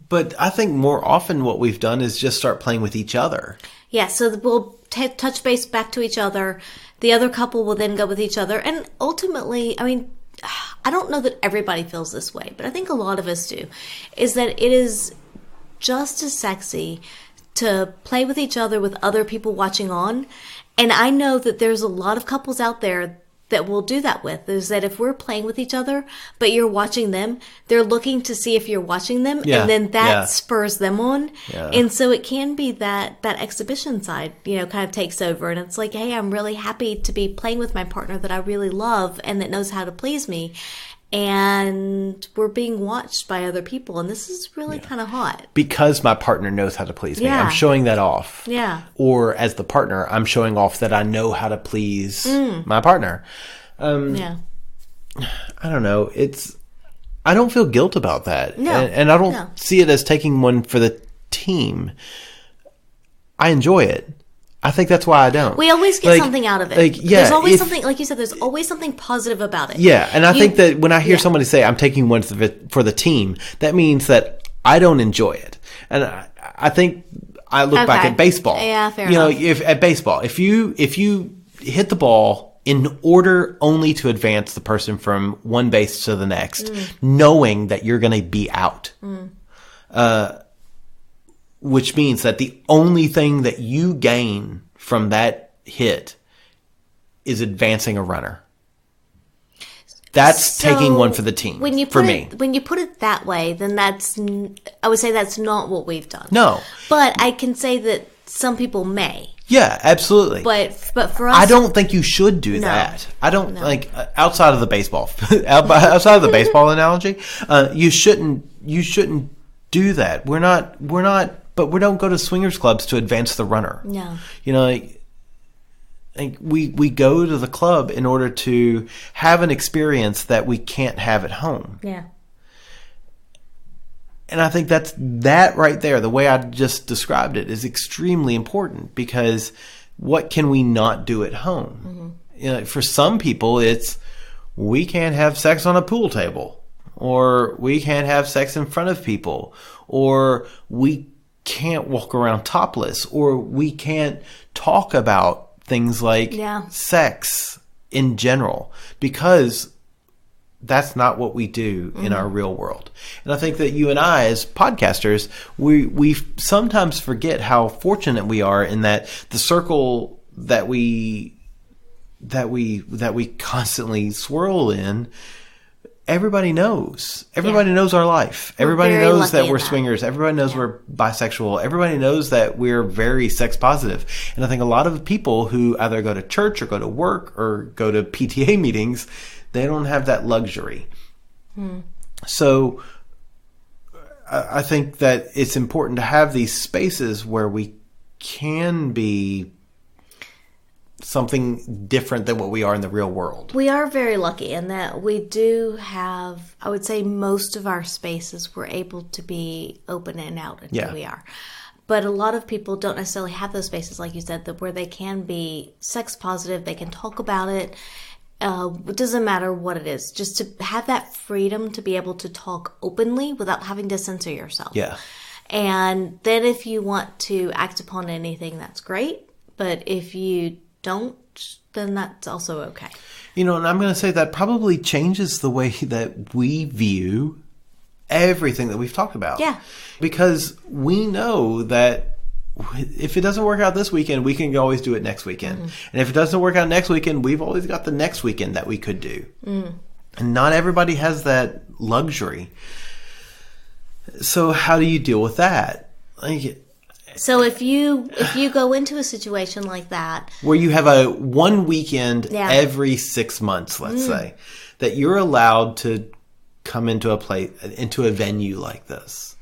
but I think more often what we've done is just start playing with each other. Yeah, so we'll touch base back to each other. The other couple will then go with each other. And ultimately, I don't know that everybody feels this way, but I think a lot of us do, is that it is just as sexy to play with each other with other people watching on. And I know that there's a lot of couples out there that we'll do that with, is that if we're playing with each other, but you're watching them, they're looking to see if you're watching them, and then that spurs them on. Yeah. And so it can be that exhibition side, kind of takes over. And it's like, hey, I'm really happy to be playing with my partner that I really love and that knows how to please me. And we're being watched by other people. And this is really kind of hot. Because my partner knows how to please me. I'm showing that off. Yeah. Or as the partner, I'm showing off that I know how to please my partner. I don't know. I don't feel guilt about that. No. And I don't see it as taking one for the team. I enjoy it. I think that's why I don't. We always get something out of it. There's always something, like you said, there's always something positive about it. Yeah, and I think that when I hear somebody say, I'm taking one for the team, that means that I don't enjoy it. And I think I look back at baseball. Yeah, fair enough. At baseball, if you hit the ball in order only to advance the person from one base to the next, knowing that you're going to be out, which means that the only thing that you gain from that hit is advancing a runner. That's taking one for the team. When you put it that way, then I would say that's not what we've done. No. But I can say that some people may. Yeah, absolutely. But for us, I don't think you should do that. I don't like outside of the baseball analogy. You shouldn't do that. But we don't go to swingers clubs to advance the runner. No. You know, like we go to the club in order to have an experience that we can't have at home. Yeah. And I think that right there, the way I just described it, is extremely important, because what can we not do at home? Mm-hmm. You know, for some people, it's we can't have sex on a pool table, or we can't have sex in front of people, or we can't walk around topless, or we can't talk about things like sex in general, because that's not what we do in our real world. And I think that you and I, as podcasters, we sometimes forget how fortunate we are in that the circle that we constantly swirl in, everybody knows. Everybody knows our life. Everybody knows that we're swingers. Everybody knows we're bisexual. Everybody knows that we're very sex positive. And I think a lot of people who either go to church or go to work or go to PTA meetings, they don't have that luxury. So I think that it's important to have these spaces where we can be something different than what we are in the real world. We are very lucky in that we do have, I would say, most of our spaces we're able to be open and out until we are. But a lot of people don't necessarily have those spaces, like you said, that where they can be sex positive, they can talk about it. It doesn't matter what it is, just to have that freedom to be able to talk openly without having to censor yourself. Yeah. And then if you want to act upon anything, that's great. But if you don't, then that's also okay. You know, and I'm going to say that probably changes the way that we view everything that we've talked about. Yeah. Because we know that if it doesn't work out this weekend, we can always do it next weekend. And if it doesn't work out next weekend, we've always got the next weekend that we could do. And not everybody has that luxury. So how do you deal with that? So if you go into a situation like that, where you have a one weekend every 6 months, let's say, that you're allowed to come into a venue like this.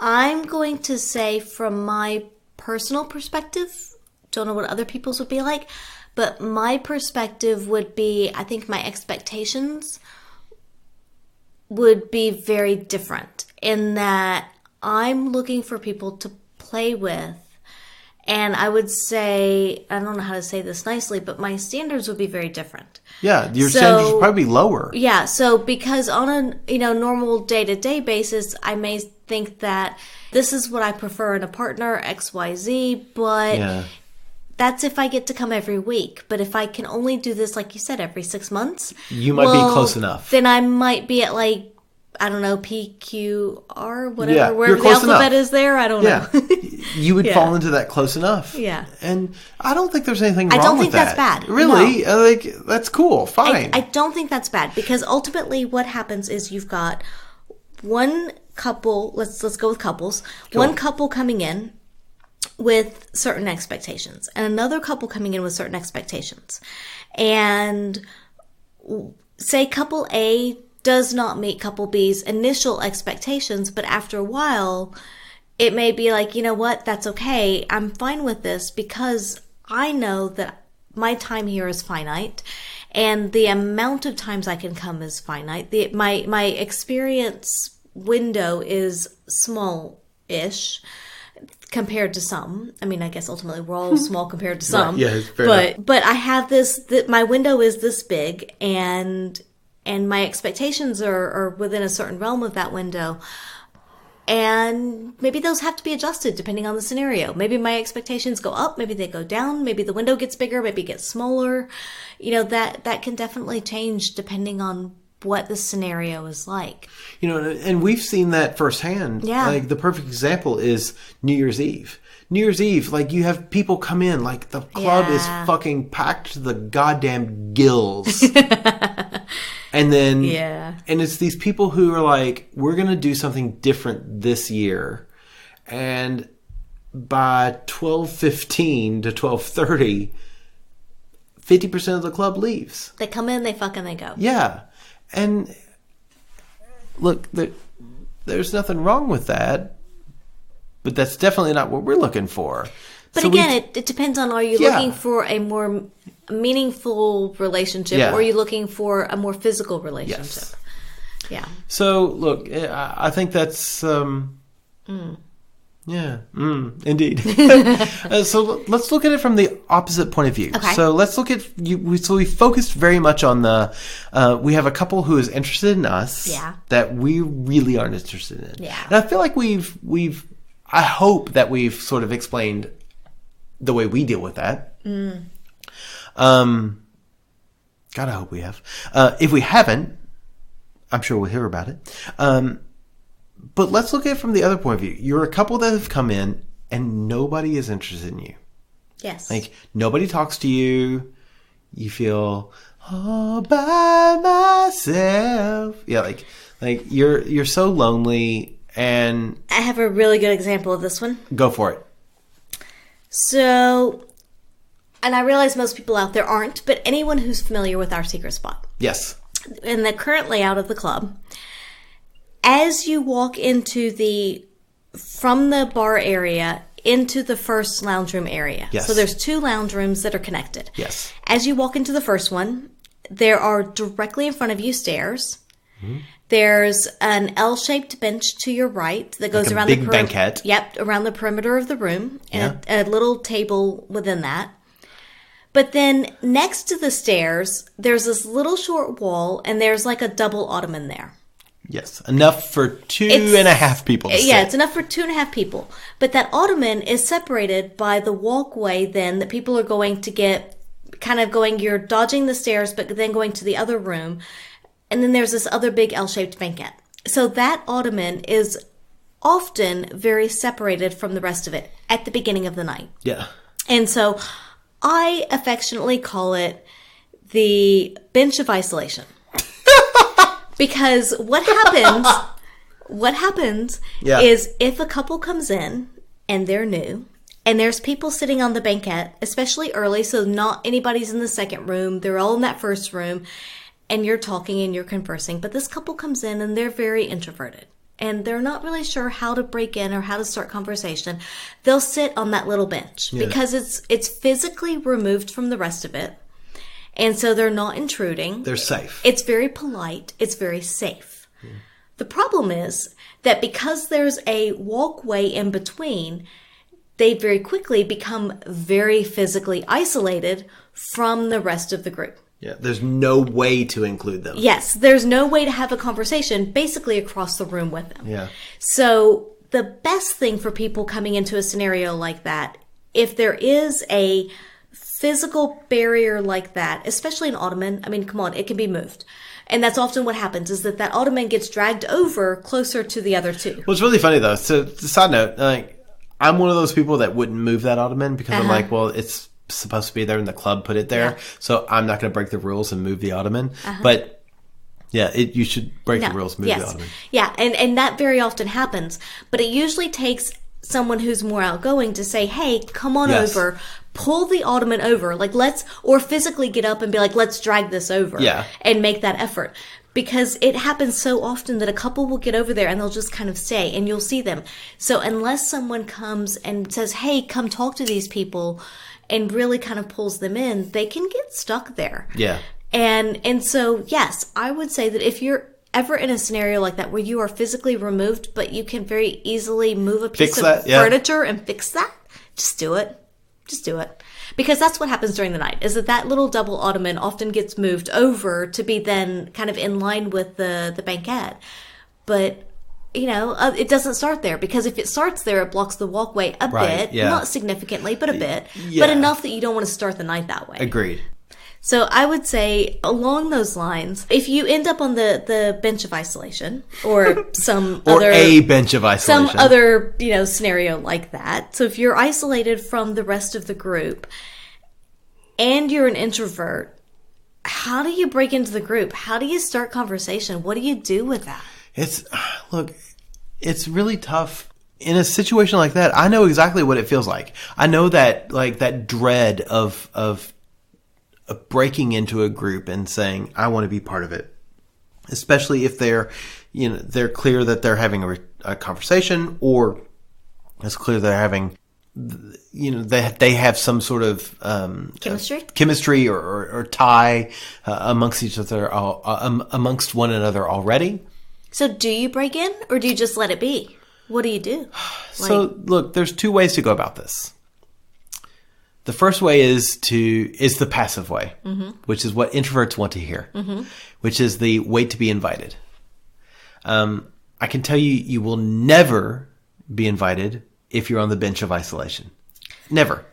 I'm going to say, from my personal perspective, don't know what other people's would be like, but my perspective would be, I think my expectations would be very different, in that I'm looking for people to play with. And I would say, I don't know how to say this nicely, but my standards would be very different. Yeah, your standards would probably be lower. Yeah, so because on a normal day-to-day basis, I may think that this is what I prefer in a partner, XYZ, but that's if I get to come every week. But if I can only do this, like you said, every 6 months, you might be close enough. Then I might be at I don't know, PQR, whatever, Yeah, wherever the alphabet is there. I don't know. You would fall into that close enough. Yeah. And I don't think there's anything wrong with that. I don't think that's bad. Really? No. That's cool. Fine. I don't think that's bad, because ultimately what happens is you've got one couple, let's go with couples, one couple coming in with certain expectations and another couple coming in with certain expectations. And say couple A does not meet couple B's initial expectations, but after a while, it may be like, you know what, that's okay. I'm fine with this, because I know that my time here is finite, and the amount of times I can come is finite. My experience window is small-ish compared to some. I mean, I guess ultimately we're all small compared to some. Right. Yeah, fair enough. But I have my window is this big, and my expectations are within a certain realm of that window. And maybe those have to be adjusted depending on the scenario. Maybe my expectations go up, maybe they go down, maybe the window gets bigger, maybe it gets smaller. That can definitely change depending on what the scenario is like. And we've seen that firsthand. Yeah. Like, the perfect example is New Year's Eve. New Year's Eve, you have people come in, the club is fucking packed to the goddamn gills. And then, and it's these people who are like, we're going to do something different this year. And by 12:15 to 12:30, 50% of the club leaves. They come in, they fuck, and they go. Yeah. And look, there's nothing wrong with that, but that's definitely not what we're looking for. But So again, it depends on, are you Yeah. looking for a more meaningful relationship, Yeah. or are you looking for a more physical relationship? Yes. Yeah. So look, I think that's indeed. So let's look at it from the opposite point of view. Okay. So let's look at you. So we focused very much on the. We have a couple who is interested in us. Yeah. That we really aren't interested in. Yeah. And I feel like we've. I hope that we've sort of explained the way we deal with that. God, I hope we have. If we haven't, I'm sure we'll hear about it. But let's look at it from the other point of view. You're a couple that have come in and nobody is interested in you. Yes. Like, nobody talks to you. You feel all by myself. Yeah, like you're so lonely, and I have a really good example of this one. go for it. So, and I realize most people out there aren't, but anyone who's familiar with our secret spot, Yes. and the current layout of the club, as you walk from the bar area into the first lounge room area. Yes. So there's 2 lounge rooms that are connected. Yes. As you walk into the first one, there are directly in front of you stairs. There's an L-shaped bench to your right that goes Like a around big the perimeter. banquette. Yep, around the perimeter of the room, and Yeah. a little table within that. But then next to the stairs, there's this little short wall, and there's like a double ottoman there. Yes. Enough for 2.5 people to Yeah, sit. it's enough for 2.5 people. But that ottoman is separated by the walkway then that people are going to get, kind of going, you're dodging the stairs, but then going to the other room. And then there's this other big L-shaped banquette. So that ottoman is often very separated from the rest of it at the beginning of the night. Yeah. And so I affectionately call it the bench of isolation. Because what happens Yeah. is if a couple comes in and they're new, and there's people sitting on the banquette, especially early, so not anybody's in the second room, they're all in that first room, and you're talking and you're conversing, but this couple comes in and they're very introverted. And they're not really sure how to break in or how to start conversation. They'll sit on that little bench because it's physically removed from the rest of it. And so they're not intruding. They're safe. It's very polite. It's very safe. The problem is that because there's a walkway in between, they very quickly become very physically isolated from the rest of the group. Yeah. There's no way to include them. Yes, there's no way to have a conversation basically across the room with them. Yeah. So the best thing for people coming into a scenario like that, if there is a physical barrier like that, especially an ottoman, I mean, come on, it can be moved. And that's often what happens, is that ottoman gets dragged over closer to the other 2. Well, it's really funny though. So, side note, like, I'm one of those people that wouldn't move that ottoman because I'm like, well, it's supposed to be there and the club put it there, so I'm not going to break the rules and move the ottoman. But yeah, you should break the rules, move the ottoman. Yeah, and that very often happens. But it usually takes someone who's more outgoing to say, hey, come on over, pull the ottoman over, like or physically get up and be like, let's drag this over and make that effort. Because it happens so often that a couple will get over there and they'll just kind of stay and you'll see them. So unless someone comes and says, hey, come talk to these people, and really kind of pulls them in, they can get stuck there. Yeah. And so, yes, I would say that if you're ever in a scenario like that where you are physically removed, but you can very easily move a piece of furniture and fix that, just do it. Just do it. Because that's what happens during the night, is that little double ottoman often gets moved over to be then kind of in line with the banquette. But, you know, it doesn't start there, because if it starts there, it blocks the walkway a bit. Yeah. Not significantly, but a bit. Yeah. But enough that you don't want to start the night that way. Agreed. So I would say along those lines, if you end up on the bench of isolation or some or a bench of isolation, some other, you know, scenario like that. So if you're isolated from the rest of the group and you're an introvert, how do you break into the group? How do you start conversation? What do you do with that? It's really tough in a situation like that, I know exactly what it feels like. I know that, like, that dread of breaking into a group and saying, I want to be part of it. Especially if they're clear that they're having a conversation, or it's clear they're having, they have some sort of chemistry or tie amongst each other, amongst one another already. So do you break in, or do you just let it be? What do you do? So look, there's two ways to go about this. The first way is the passive way, which is what introverts want to hear, which is the wait to be invited. I can tell you, you will never be invited if you're on the bench of isolation. Never.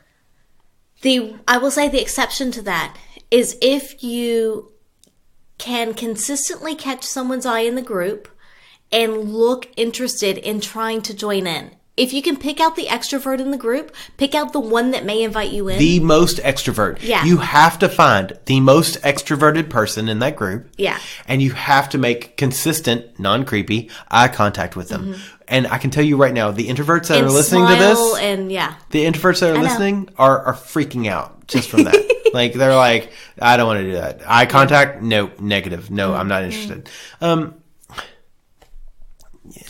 I will say the exception to that is if you can consistently catch someone's eye in the group and look interested in trying to join in. If you can pick out the extrovert in the group, pick out the one that may invite you in. The most extrovert. Yeah. You have to find the most extroverted person in that group. Yeah. And you have to make consistent, non-creepy eye contact with them. And I can tell you right now, the introverts that are listening to this, the introverts that are listening are freaking out just from that. Like, they're like, I don't want to do that. Eye contact? No, negative. No, I'm not interested.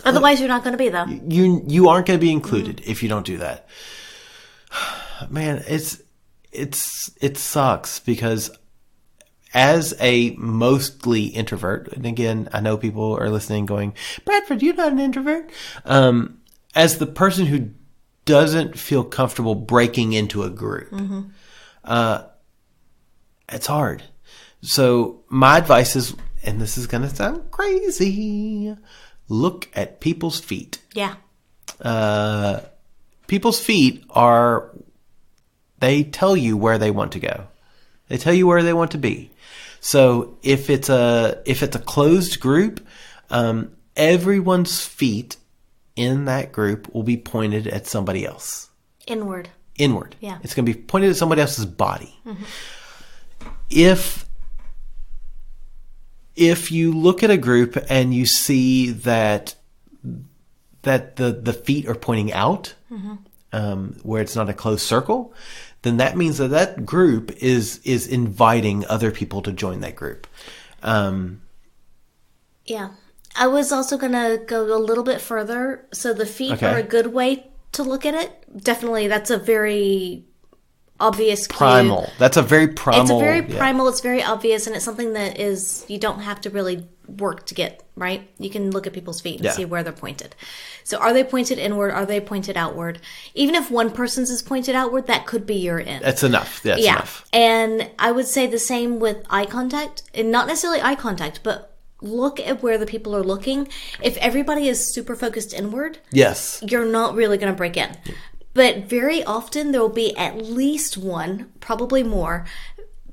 Otherwise, you're not going to be, though. You aren't going to be included if you don't do that. Man, it sucks, because as a mostly introvert, and again, I know people are listening going, Bradford, you're not an introvert. As the person who doesn't feel comfortable breaking into a group, it's hard. So my advice is, and this is going to sound crazy, look at people's feet. Yeah. People's feet they tell you where they want to go. They tell you where they want to be. So if it's a closed group, everyone's feet in that group will be pointed at somebody else. Inward. Yeah. It's going to be pointed at somebody else's body. If you look at a group and you see that the feet are pointing out, where it's not a closed circle, then that means that group is inviting other people to join that group. Yeah. I was also going to go a little bit further. So the feet are a good way to look at it. Definitely, that's a very obvious cue. Primal. That's a very primal. It's a very primal. It's very obvious, and it's something that you don't have to really work to get, right? You can look at people's feet and see where they're pointed. So are they pointed inward? Are they pointed outward? Even if one person's is pointed outward, that could be your in. That's enough. That's enough. And I would say the same with eye contact, and not necessarily eye contact, but look at where the people are looking. If everybody is super focused inward, yes, you're not really going to break in. But very often there will be at least one, probably more,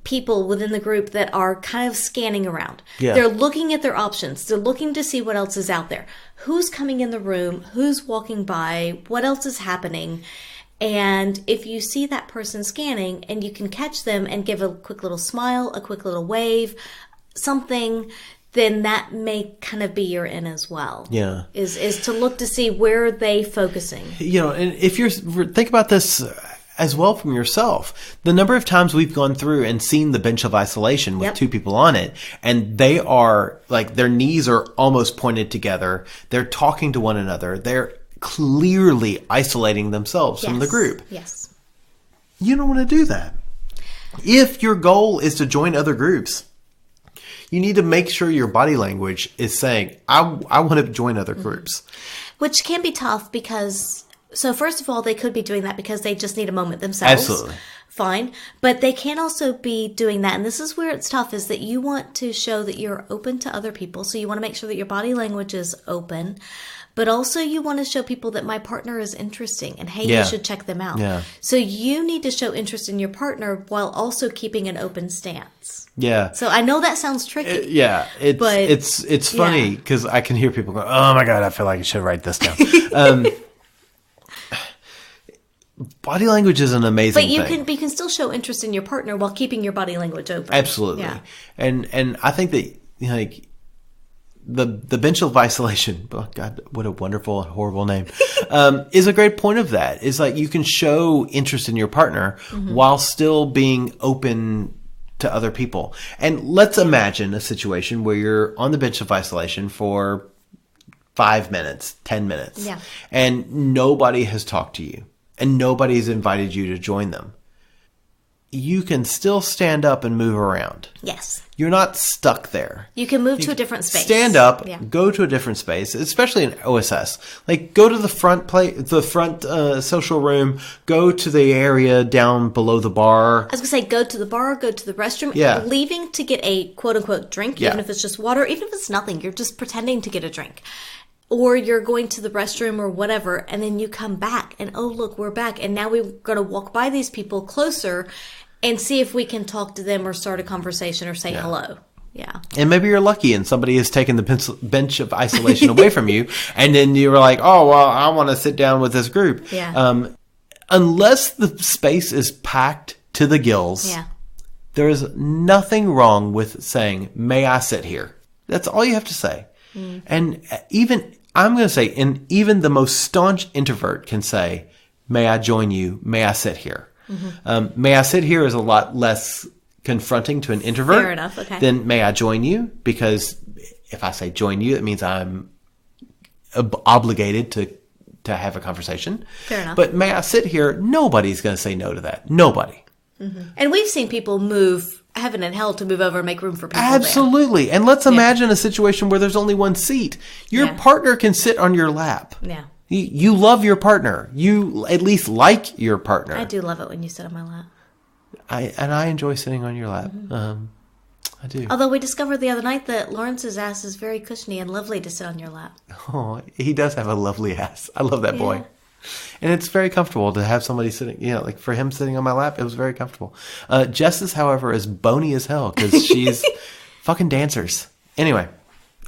people within the group that are kind of scanning around. Yeah. They're looking at their options. They're looking to see what else is out there. Who's coming in the room? Who's walking by? What else is happening? And if you see that person scanning and you can catch them and give a quick little smile, a quick little wave, something, then that may kind of be your in as well. Yeah. Is to look to see where are they focusing. And if think about this as well from yourself. The number of times we've gone through and seen the bench of isolation with two people on it, and they are like, their knees are almost pointed together. They're talking to one another. They're clearly isolating themselves from the group. Yes. You don't want to do that. If your goal is to join other groups, you need to make sure your body language is saying, I want to join other groups. Which can be tough because, so first of all, they could be doing that because they just need a moment themselves. Absolutely. Fine. But they can also be doing that. And this is where it's tough, is that you want to show that you're open to other people. So you want to make sure that your body language is open. But also you want to show people that my partner is interesting and, hey, you should check them out. Yeah. So you need to show interest in your partner while also keeping an open stance. Yeah. So I know that sounds tricky. It's funny because I can hear people go, oh my God, I feel like I should write this down. Body language is an amazing thing. But you can still show interest in your partner while keeping your body language open. Absolutely. Yeah. And I think that, like, the bench of isolation, oh God, what a wonderful, horrible name, is a great point of that. Is like you can show interest in your partner while still being open to other people. And let's imagine a situation where you're on the bench of isolation for 5 minutes, 10 minutes, and nobody has talked to you and nobody's invited you to join them. You can still stand up and move around. Yes. You're not stuck there. You can move to a different space. Stand up, go to a different space, especially in OSS. Like, go to the front social room, go to the area down below the bar. I was going to say, go to the bar, go to the restroom. Yeah. Leaving to get a quote-unquote drink, even if it's just water, even if it's nothing. You're just pretending to get a drink. Or you're going to the restroom or whatever, and then you come back, and oh, look, we're back. And now we're going to walk by these people closer and see if we can talk to them or start a conversation or say hello. Yeah. And maybe you're lucky and somebody has taken the bench of isolation away from you, and then you were like, oh, well, I want to sit down with this group. Yeah. Unless the space is packed to the gills, there is nothing wrong with saying, may I sit here? That's all you have to say. And I'm going to say, even the most staunch introvert can say, may I join you? May I sit here? May I sit here is a lot less confronting to an introvert. Fair enough. Okay. Than may I join you? Because if I say join you, it means I'm obligated to have a conversation. Fair enough. But may I sit here? Nobody's going to say no to that. Nobody. And we've seen people move heaven and hell to move over and make room for people. Absolutely. There. And let's imagine a situation where there's only one seat. Your partner can sit on your lap. Yeah. You love your partner. You at least like your partner. I do love it when you sit on my lap. I enjoy sitting on your lap. I do. Although we discovered the other night that Lawrence's ass is very cushiony and lovely to sit on your lap. Oh, he does have a lovely ass. I love that boy. And it's very comfortable to have somebody sitting, like for him sitting on my lap, it was very comfortable. Jess is, however, is bony as hell because she's fucking dancers. Anyway,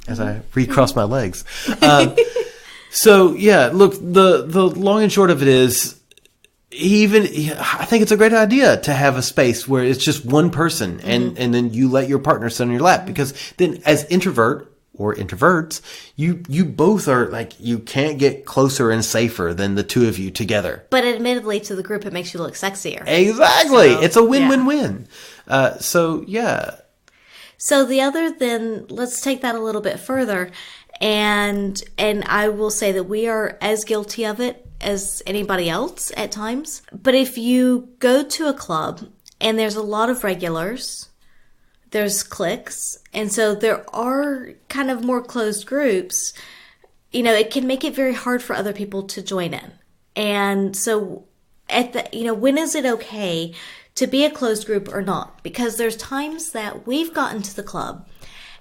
as I recross my legs. So, yeah, look, the long and short of it is, I think it's a great idea to have a space where it's just one person and then you let your partner sit on your lap, because then as introvert or introverts, you both are like, you can't get closer and safer than the two of you together. But admittedly, to the group, it makes you look sexier. Exactly. So, it's a win-win-win. So, yeah. So the other, then, let's take that a little bit further. And I will say that we are as guilty of it as anybody else at times. But if you go to a club and there's a lot of regulars, there's cliques, and so there are kind of more closed groups, it can make it very hard for other people to join in. And so when is it okay to be a closed group or not? Because there's times that we've gotten to the club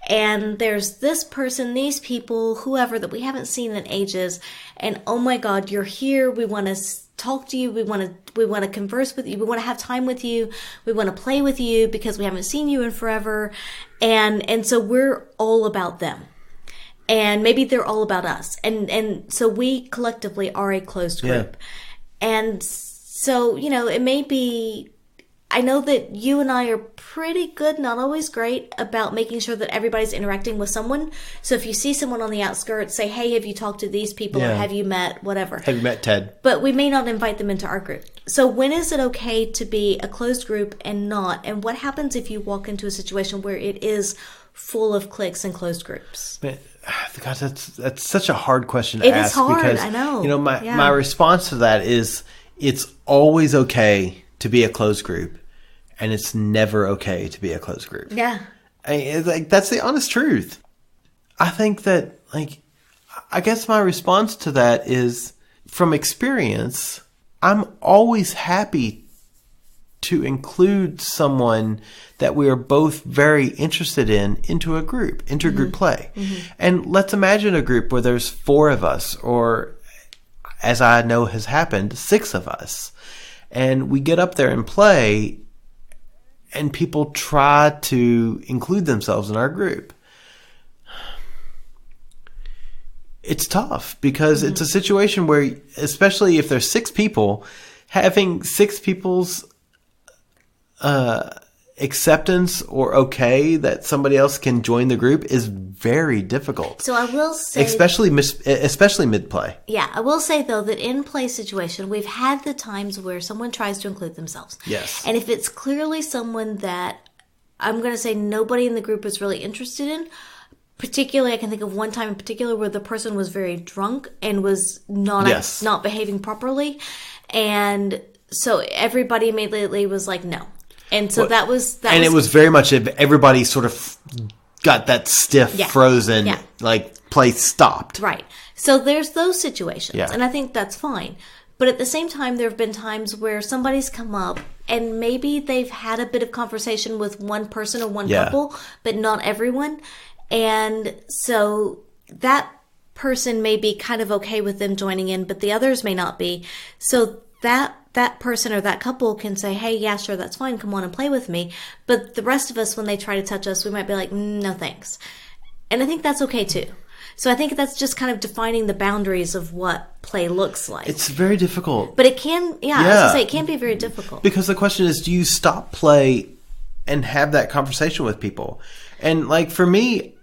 and there's this person, these people, whoever that we haven't seen in ages, and oh my God, you're here. We want to talk to you. We want to converse with you. We want to have time with you. We want to play with you because we haven't seen you in forever. And so we're all about them. And maybe they're all about us. And so we collectively are a closed group. Yeah. And so, it may be, I know that you and I are pretty good, not always great, about making sure that everybody's interacting with someone. So if you see someone on the outskirts, say, hey, have you talked to these people or have you met whatever? Have you met Ted? But we may not invite them into our group. So when is it okay to be a closed group and not? And what happens if you walk into a situation where it is full of cliques and closed groups? Man, God, that's such a hard question to ask. It is hard, because, I know. My response to that is it's always okay to be a closed group, and it's never okay to be a closed group. Yeah. That's the honest truth. I think that, I guess my response to that is, from experience, I'm always happy to include someone that we are both very interested in into a group, intergroup play. And let's imagine a group where there's 4 of us, or as I know has happened, 6 of us. And we get up there and play, and people try to include themselves in our group. It's tough because it's a situation where, especially if there's 6 people, having 6 people's acceptance or okay that somebody else can join the group is very difficult. So I will say, especially mid-play. Yeah, I will say though that in play situation, we've had the times where someone tries to include themselves. Yes. And if it's clearly someone that I'm going to say nobody in the group is really interested in, particularly I can think of one time in particular where the person was very drunk and was not behaving properly. And so everybody immediately was like, no. And so that was it was very much everybody sort of got that stiff, frozen, like play stopped. Right. So there's those situations, Yeah. and I think that's fine. But at the same time, there have been times where somebody's come up and maybe they've had a bit of conversation with one person or one couple, but not everyone. And so that person may be kind of okay with them joining in, but the others may not be. So that person or that couple can say, hey, yeah, sure, that's fine. Come on and play with me. But the rest of us, when they try to touch us, we might be like, no, thanks. And I think that's okay too. So I think that's just kind of defining the boundaries of what play looks like. It's very difficult. But it can, I was going to say, it can be very difficult. Because the question is, do you stop play and have that conversation with people? And like for me,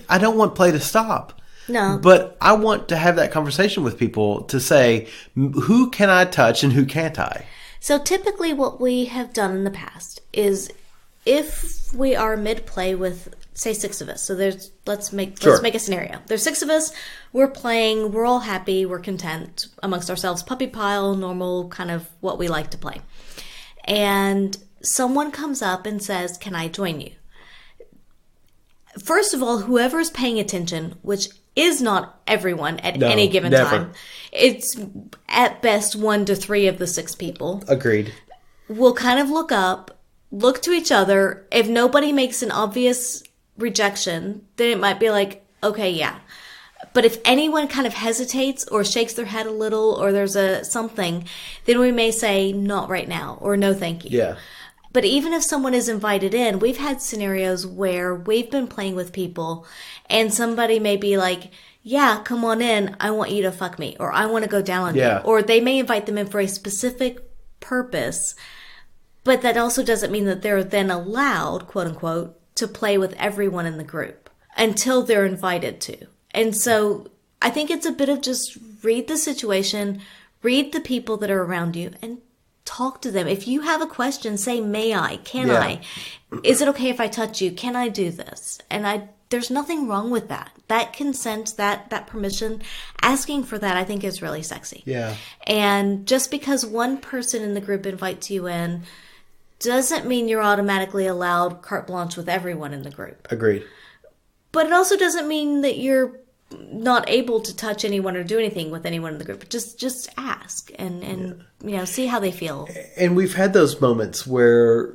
I don't want play to stop. No. But I want to have that conversation with people to say, who can I touch and who can't I? So typically what we have done in the past is if we are mid-play with, say, 6 of us. So let's make a scenario. There's 6 of us. We're playing. We're all happy. We're content amongst ourselves. Puppy pile, normal kind of what we like to play. And someone comes up and says, can I join you? First of all, whoever's paying attention, which is not everyone at any given time. It's at best 1 to 3 of the 6 people. Agreed. We'll kind of look up, look to each other. If nobody makes an obvious rejection, then it might be like, okay, yeah. But if anyone kind of hesitates or shakes their head a little or there's something, then we may say not right now or no thank you. Yeah. But even if someone is invited in, we've had scenarios where we've been playing with people and somebody may be like, yeah, come on in. I want you to fuck me, or I want to go down on you. Or they may invite them in for a specific purpose, but that also doesn't mean that they're then allowed, quote unquote, to play with everyone in the group until they're invited to. And so I think it's a bit of just read the situation, read the people that are around you, and talk to them. If you have a question, say, may I? Can I? Is it okay if I touch you? Can I do this? And there's nothing wrong with that. That consent, that permission, asking for that, I think is really sexy. Yeah. And just because one person in the group invites you in doesn't mean you're automatically allowed carte blanche with everyone in the group. Agreed. But it also doesn't mean that you're not able to touch anyone or do anything with anyone in the group. Just ask and see how they feel. And we've had those moments where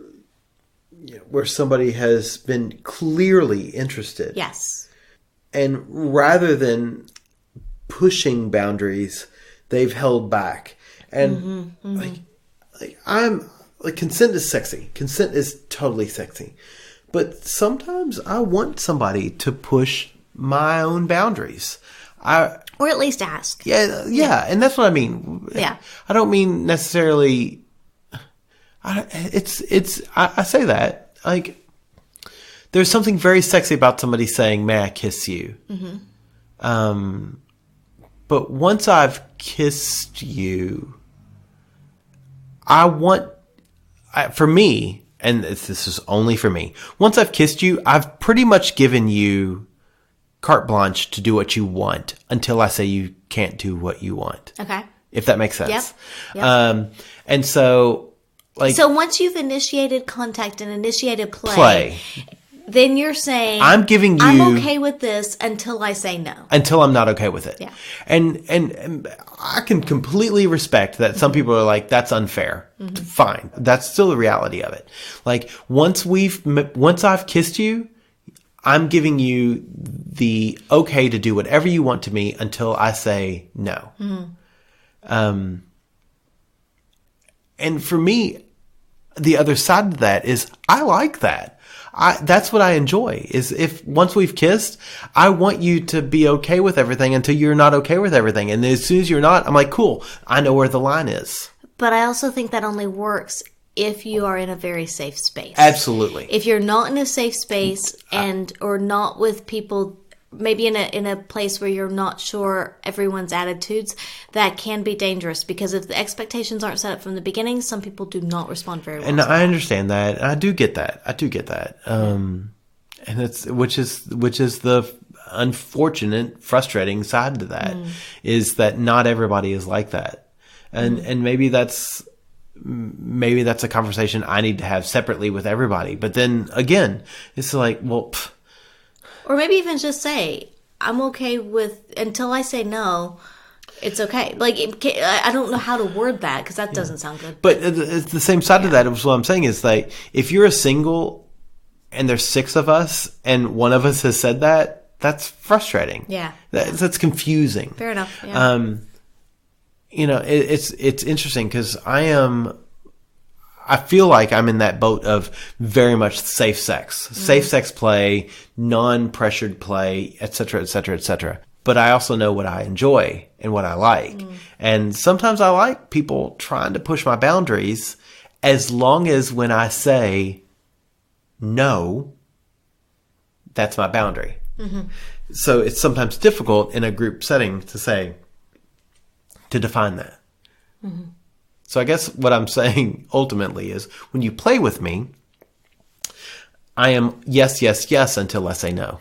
somebody has been clearly interested. Yes. And rather than pushing boundaries, they've held back. And consent is sexy. Consent is totally sexy. But sometimes I want somebody to push my own boundaries. Or at least ask. Yeah. And that's what I mean. Yeah. I don't mean necessarily, I say that, like, there's something very sexy about somebody saying, may I kiss you? Mm-hmm. But once I've kissed you, for me, and this is only for me, once I've kissed you, I've pretty much given you carte blanche to do what you want until I say you can't do what you want. Okay. If that makes sense. Yep. And so, so once you've initiated contact and initiated play, then you're saying, I'm okay with this until I say no. Until I'm not okay with it. Yeah. And I can completely respect that some people are like, that's unfair. Mm-hmm. Fine. That's still the reality of it. Like, once I've kissed you, I'm giving you the okay to do whatever you want to me until I say no. Mm-hmm. And for me, the other side of that is I like that. That's what I enjoy, is if once we've kissed, I want you to be okay with everything until you're not okay with everything. And as soon as you're not, I'm like, cool, I know where the line is. But I also think that only works if you are in a very safe space. Absolutely. If you're not in a safe space or not with people, maybe in a place where you're not sure everyone's attitudes, that can be dangerous, because if the expectations aren't set up from the beginning, some people do not respond very well. And I understand that. I do get that. And it's which is the unfortunate, frustrating side to that, is that not everybody is like that. And maybe that's a conversation I need to have separately with everybody. But then again, it's like, well, or maybe even just say, I'm okay with, until I say no, it's okay. Like, I don't know how to word that, because that doesn't sound good. But it's the same side of that. What I'm saying is, like, if you're a single and there's 6 of us and one of us has said that, that's frustrating. Yeah. That's confusing. Fair enough. Yeah. It's interesting, because I feel like I'm in that boat of very much safe sex, safe sex play, non-pressured play, et cetera, et cetera, et cetera. But I also know what I enjoy and what I like. And sometimes I like people trying to push my boundaries, as long as when I say no, that's my boundary. So it's sometimes difficult in a group setting to define that. So I guess what I'm saying ultimately is, when you play with me, I am yes, yes, yes until I say no.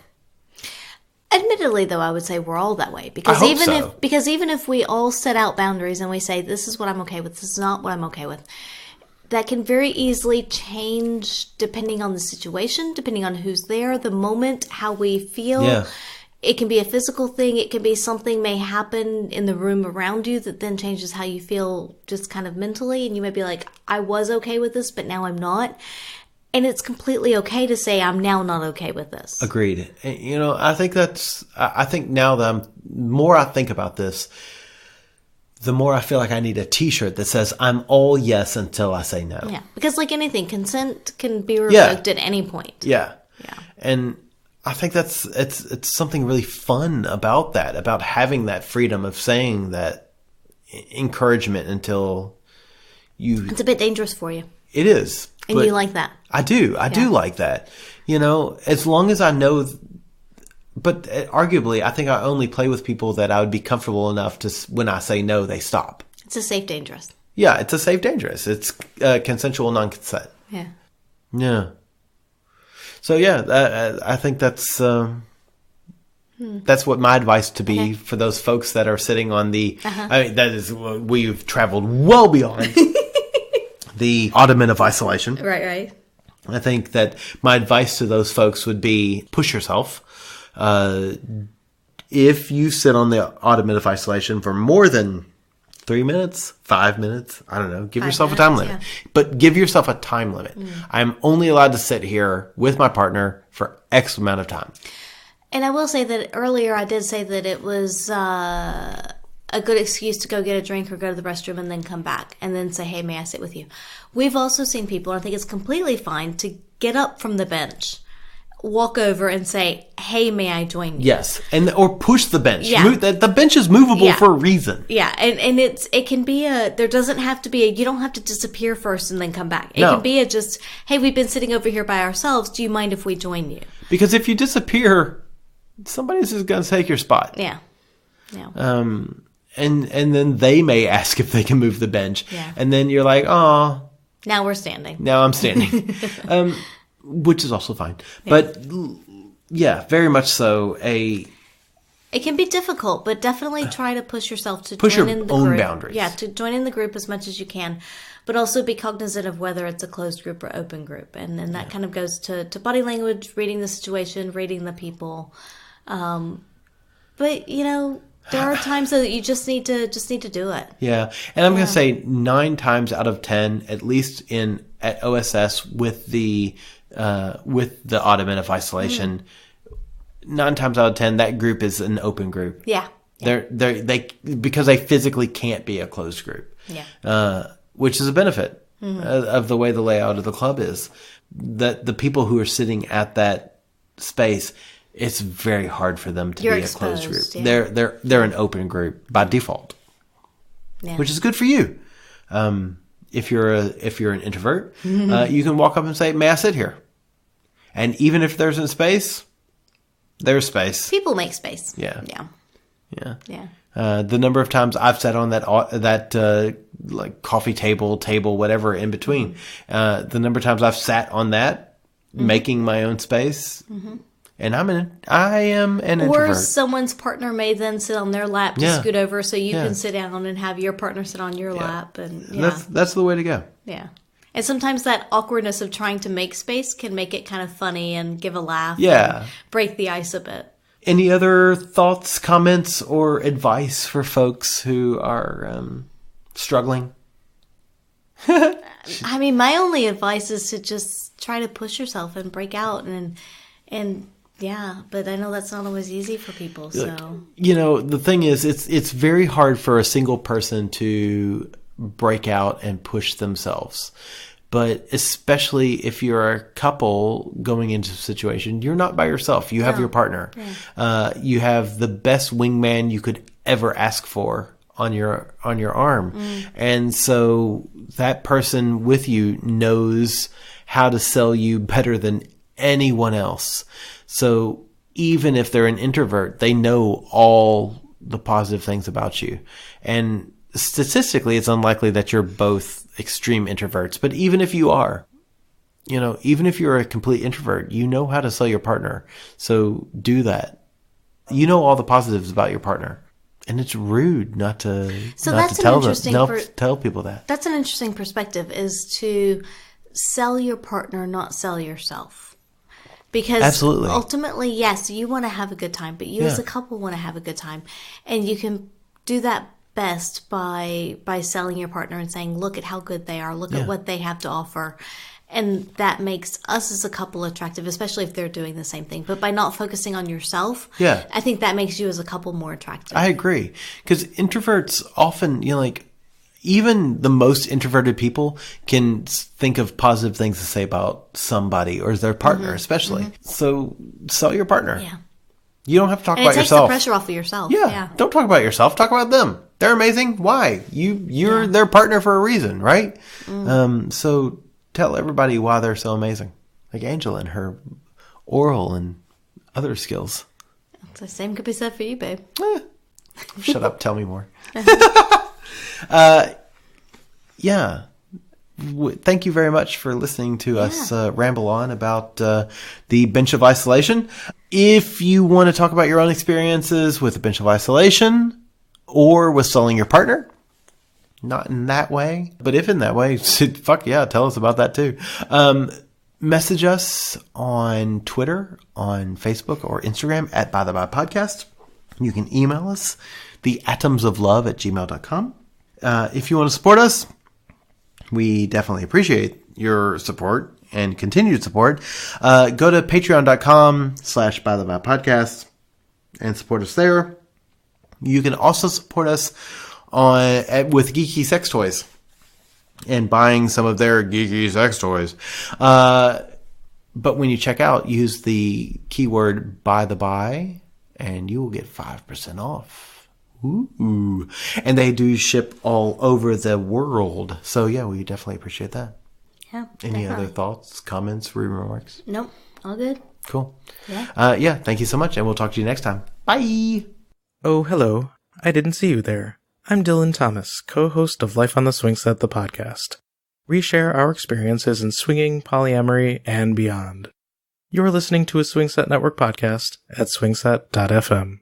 Admittedly, though, I would say we're all that way, because even if we all set out boundaries and we say, this is what I'm okay with, this is not what I'm okay with, that can very easily change depending on the situation, depending on who's there, the moment, how we feel. Yeah. It can be a physical thing. It can be something may happen in the room around you that then changes how you feel just kind of mentally. And you may be like, I was okay with this, but now I'm not. And it's completely okay to say, I'm now not okay with this. Agreed. I think now that the more I think about this, the more I feel like I need a t-shirt that says, I'm all yes until I say no. Yeah. Because like anything, consent can be revoked at any point. Yeah. And I think it's something really fun about that, about having that freedom of saying that encouragement until you... It's a bit dangerous for you. It is. And you like that. I do. I do like that. As long as I know... But arguably, I think I only play with people that I would be comfortable enough to, when I say no, they stop. It's a safe dangerous. Yeah, it's a safe dangerous. It's consensual non-consent. Yeah. Yeah. So I think that's what my advice to be for those folks that are sitting on the. I mean, that is, we've traveled well beyond the ottoman of isolation. Right. I think that my advice to those folks would be, push yourself. If you sit on the ottoman of isolation for more than 3 minutes, 5 minutes, I don't know, give yourself a time limit. Yeah. But give yourself a time limit. I'm only allowed to sit here with my partner for X amount of time. And I will say that earlier I did say that it was a good excuse to go get a drink or go to the restroom and then come back and then say, hey, may I sit with you? We've also seen people, and I think it's completely fine, to get up from the bench, walk over and say, hey, may I join you? Yes. Or push the bench. Yeah. The bench is movable for a reason. Yeah. And it can be there doesn't have to be you don't have to disappear first and then come back. It No. can be just, hey, we've been sitting over here by ourselves. Do you mind if we join you? Because if you disappear, somebody's just going to take your spot. Yeah. And then they may ask if they can move the bench. Yeah. And then you're like, oh. Now we're standing. Now I'm standing. Which is also fine. Yeah. But yeah, very much so. It can be difficult, but definitely try to push yourself to push join your in the own group. boundaries. Yeah, to join in the group as much as you can, but also be cognizant of whether it's a closed group or open group, and then that kind of goes to body language, reading the situation, reading the people. But there are times that you just need to do it. Yeah, and I'm going to say 9 times out of 10, at least at OSS with the ottoman of isolation. 9 times out of 10, that group is an open group. Yeah. They because they physically can't be a closed group. Yeah. Which is a benefit of the way the layout of the club is. That the people who are sitting at that space, it's very hard for them to be a closed group. They're an open group by default, which is good for you. if you're an introvert, you can walk up and say, "May I sit here?" And even if there's space, there's space. People make space. Yeah. Yeah. The number of times I've sat on that like coffee table, whatever in between. The number of times I've sat on that, making my own space. And I am an introvert. Or someone's partner may then sit on their lap to scoot over so you can sit down and have your partner sit on your lap. And That's the way to go. Yeah. And sometimes that awkwardness of trying to make space can make it kind of funny and give a laugh. Yeah. And break the ice a bit. Any other thoughts, comments, or advice for folks who are struggling? I mean, my only advice is to just try to push yourself and break out and yeah, but I know that's not always easy for people. So the thing is, it's very hard for a single person to break out and push themselves. But especially if you're a couple going into a situation, you're not by yourself. You have your partner. Yeah. You have the best wingman you could ever ask for on your arm. And so that person with you knows how to sell you better than anyone else. So even if they're an introvert, they know all the positive things about you. And statistically, it's unlikely that you're both extreme introverts. But even if you are, even if you're a complete introvert, you know how to sell your partner. So do that. You know all the positives about your partner. And it's rude not to tell people that. That's an interesting perspective, is to sell your partner, not sell yourself. Because Absolutely. Ultimately, yes, you want to have a good time, but you as a couple want to have a good time. And you can do that best by selling your partner and saying, look at how good they are, look at what they have to offer. And that makes us as a couple attractive, especially if they're doing the same thing. But by not focusing on yourself, I think that makes you as a couple more attractive. I agree. Because introverts often, even the most introverted people can think of positive things to say about somebody or their partner, especially. So sell your partner. Yeah. You don't have to talk and about yourself. It takes the pressure off of yourself. Yeah. Don't talk about yourself. Talk about them. They're amazing. Why? You're their partner for a reason, right? So tell everybody why they're so amazing. Like Angela and her oral and other skills. The same could be said for you, babe. Shut up. Tell me more. Thank you very much for listening to us ramble on about the bench of isolation. If you want to talk about your own experiences with the bench of isolation or with selling your partner, not in that way, but if in that way, fuck yeah, tell us about that too. Message us on Twitter, on Facebook, or Instagram at By the By Podcast. You can email us, theatomsoflove@gmail.com. If you want to support us, we definitely appreciate your support and continued support. Go to patreon.com/bythebypodcast and support us there. You can also support us with Geeky Sex Toys and buying some of their geeky sex toys. But when you check out, use the keyword by the by and you will get 5% off. Ooh. And they do ship all over the world. So yeah, we definitely appreciate that. Yeah. Any other thoughts, comments, remarks? Nope. All good. Cool. Yeah. Thank you so much. And we'll talk to you next time. Bye. Oh, hello. I didn't see you there. I'm Dylan Thomas, co-host of Life on the Swing Set, the podcast. We share our experiences in swinging, polyamory, and beyond. You're listening to a Swing Set Network podcast at swingset.fm.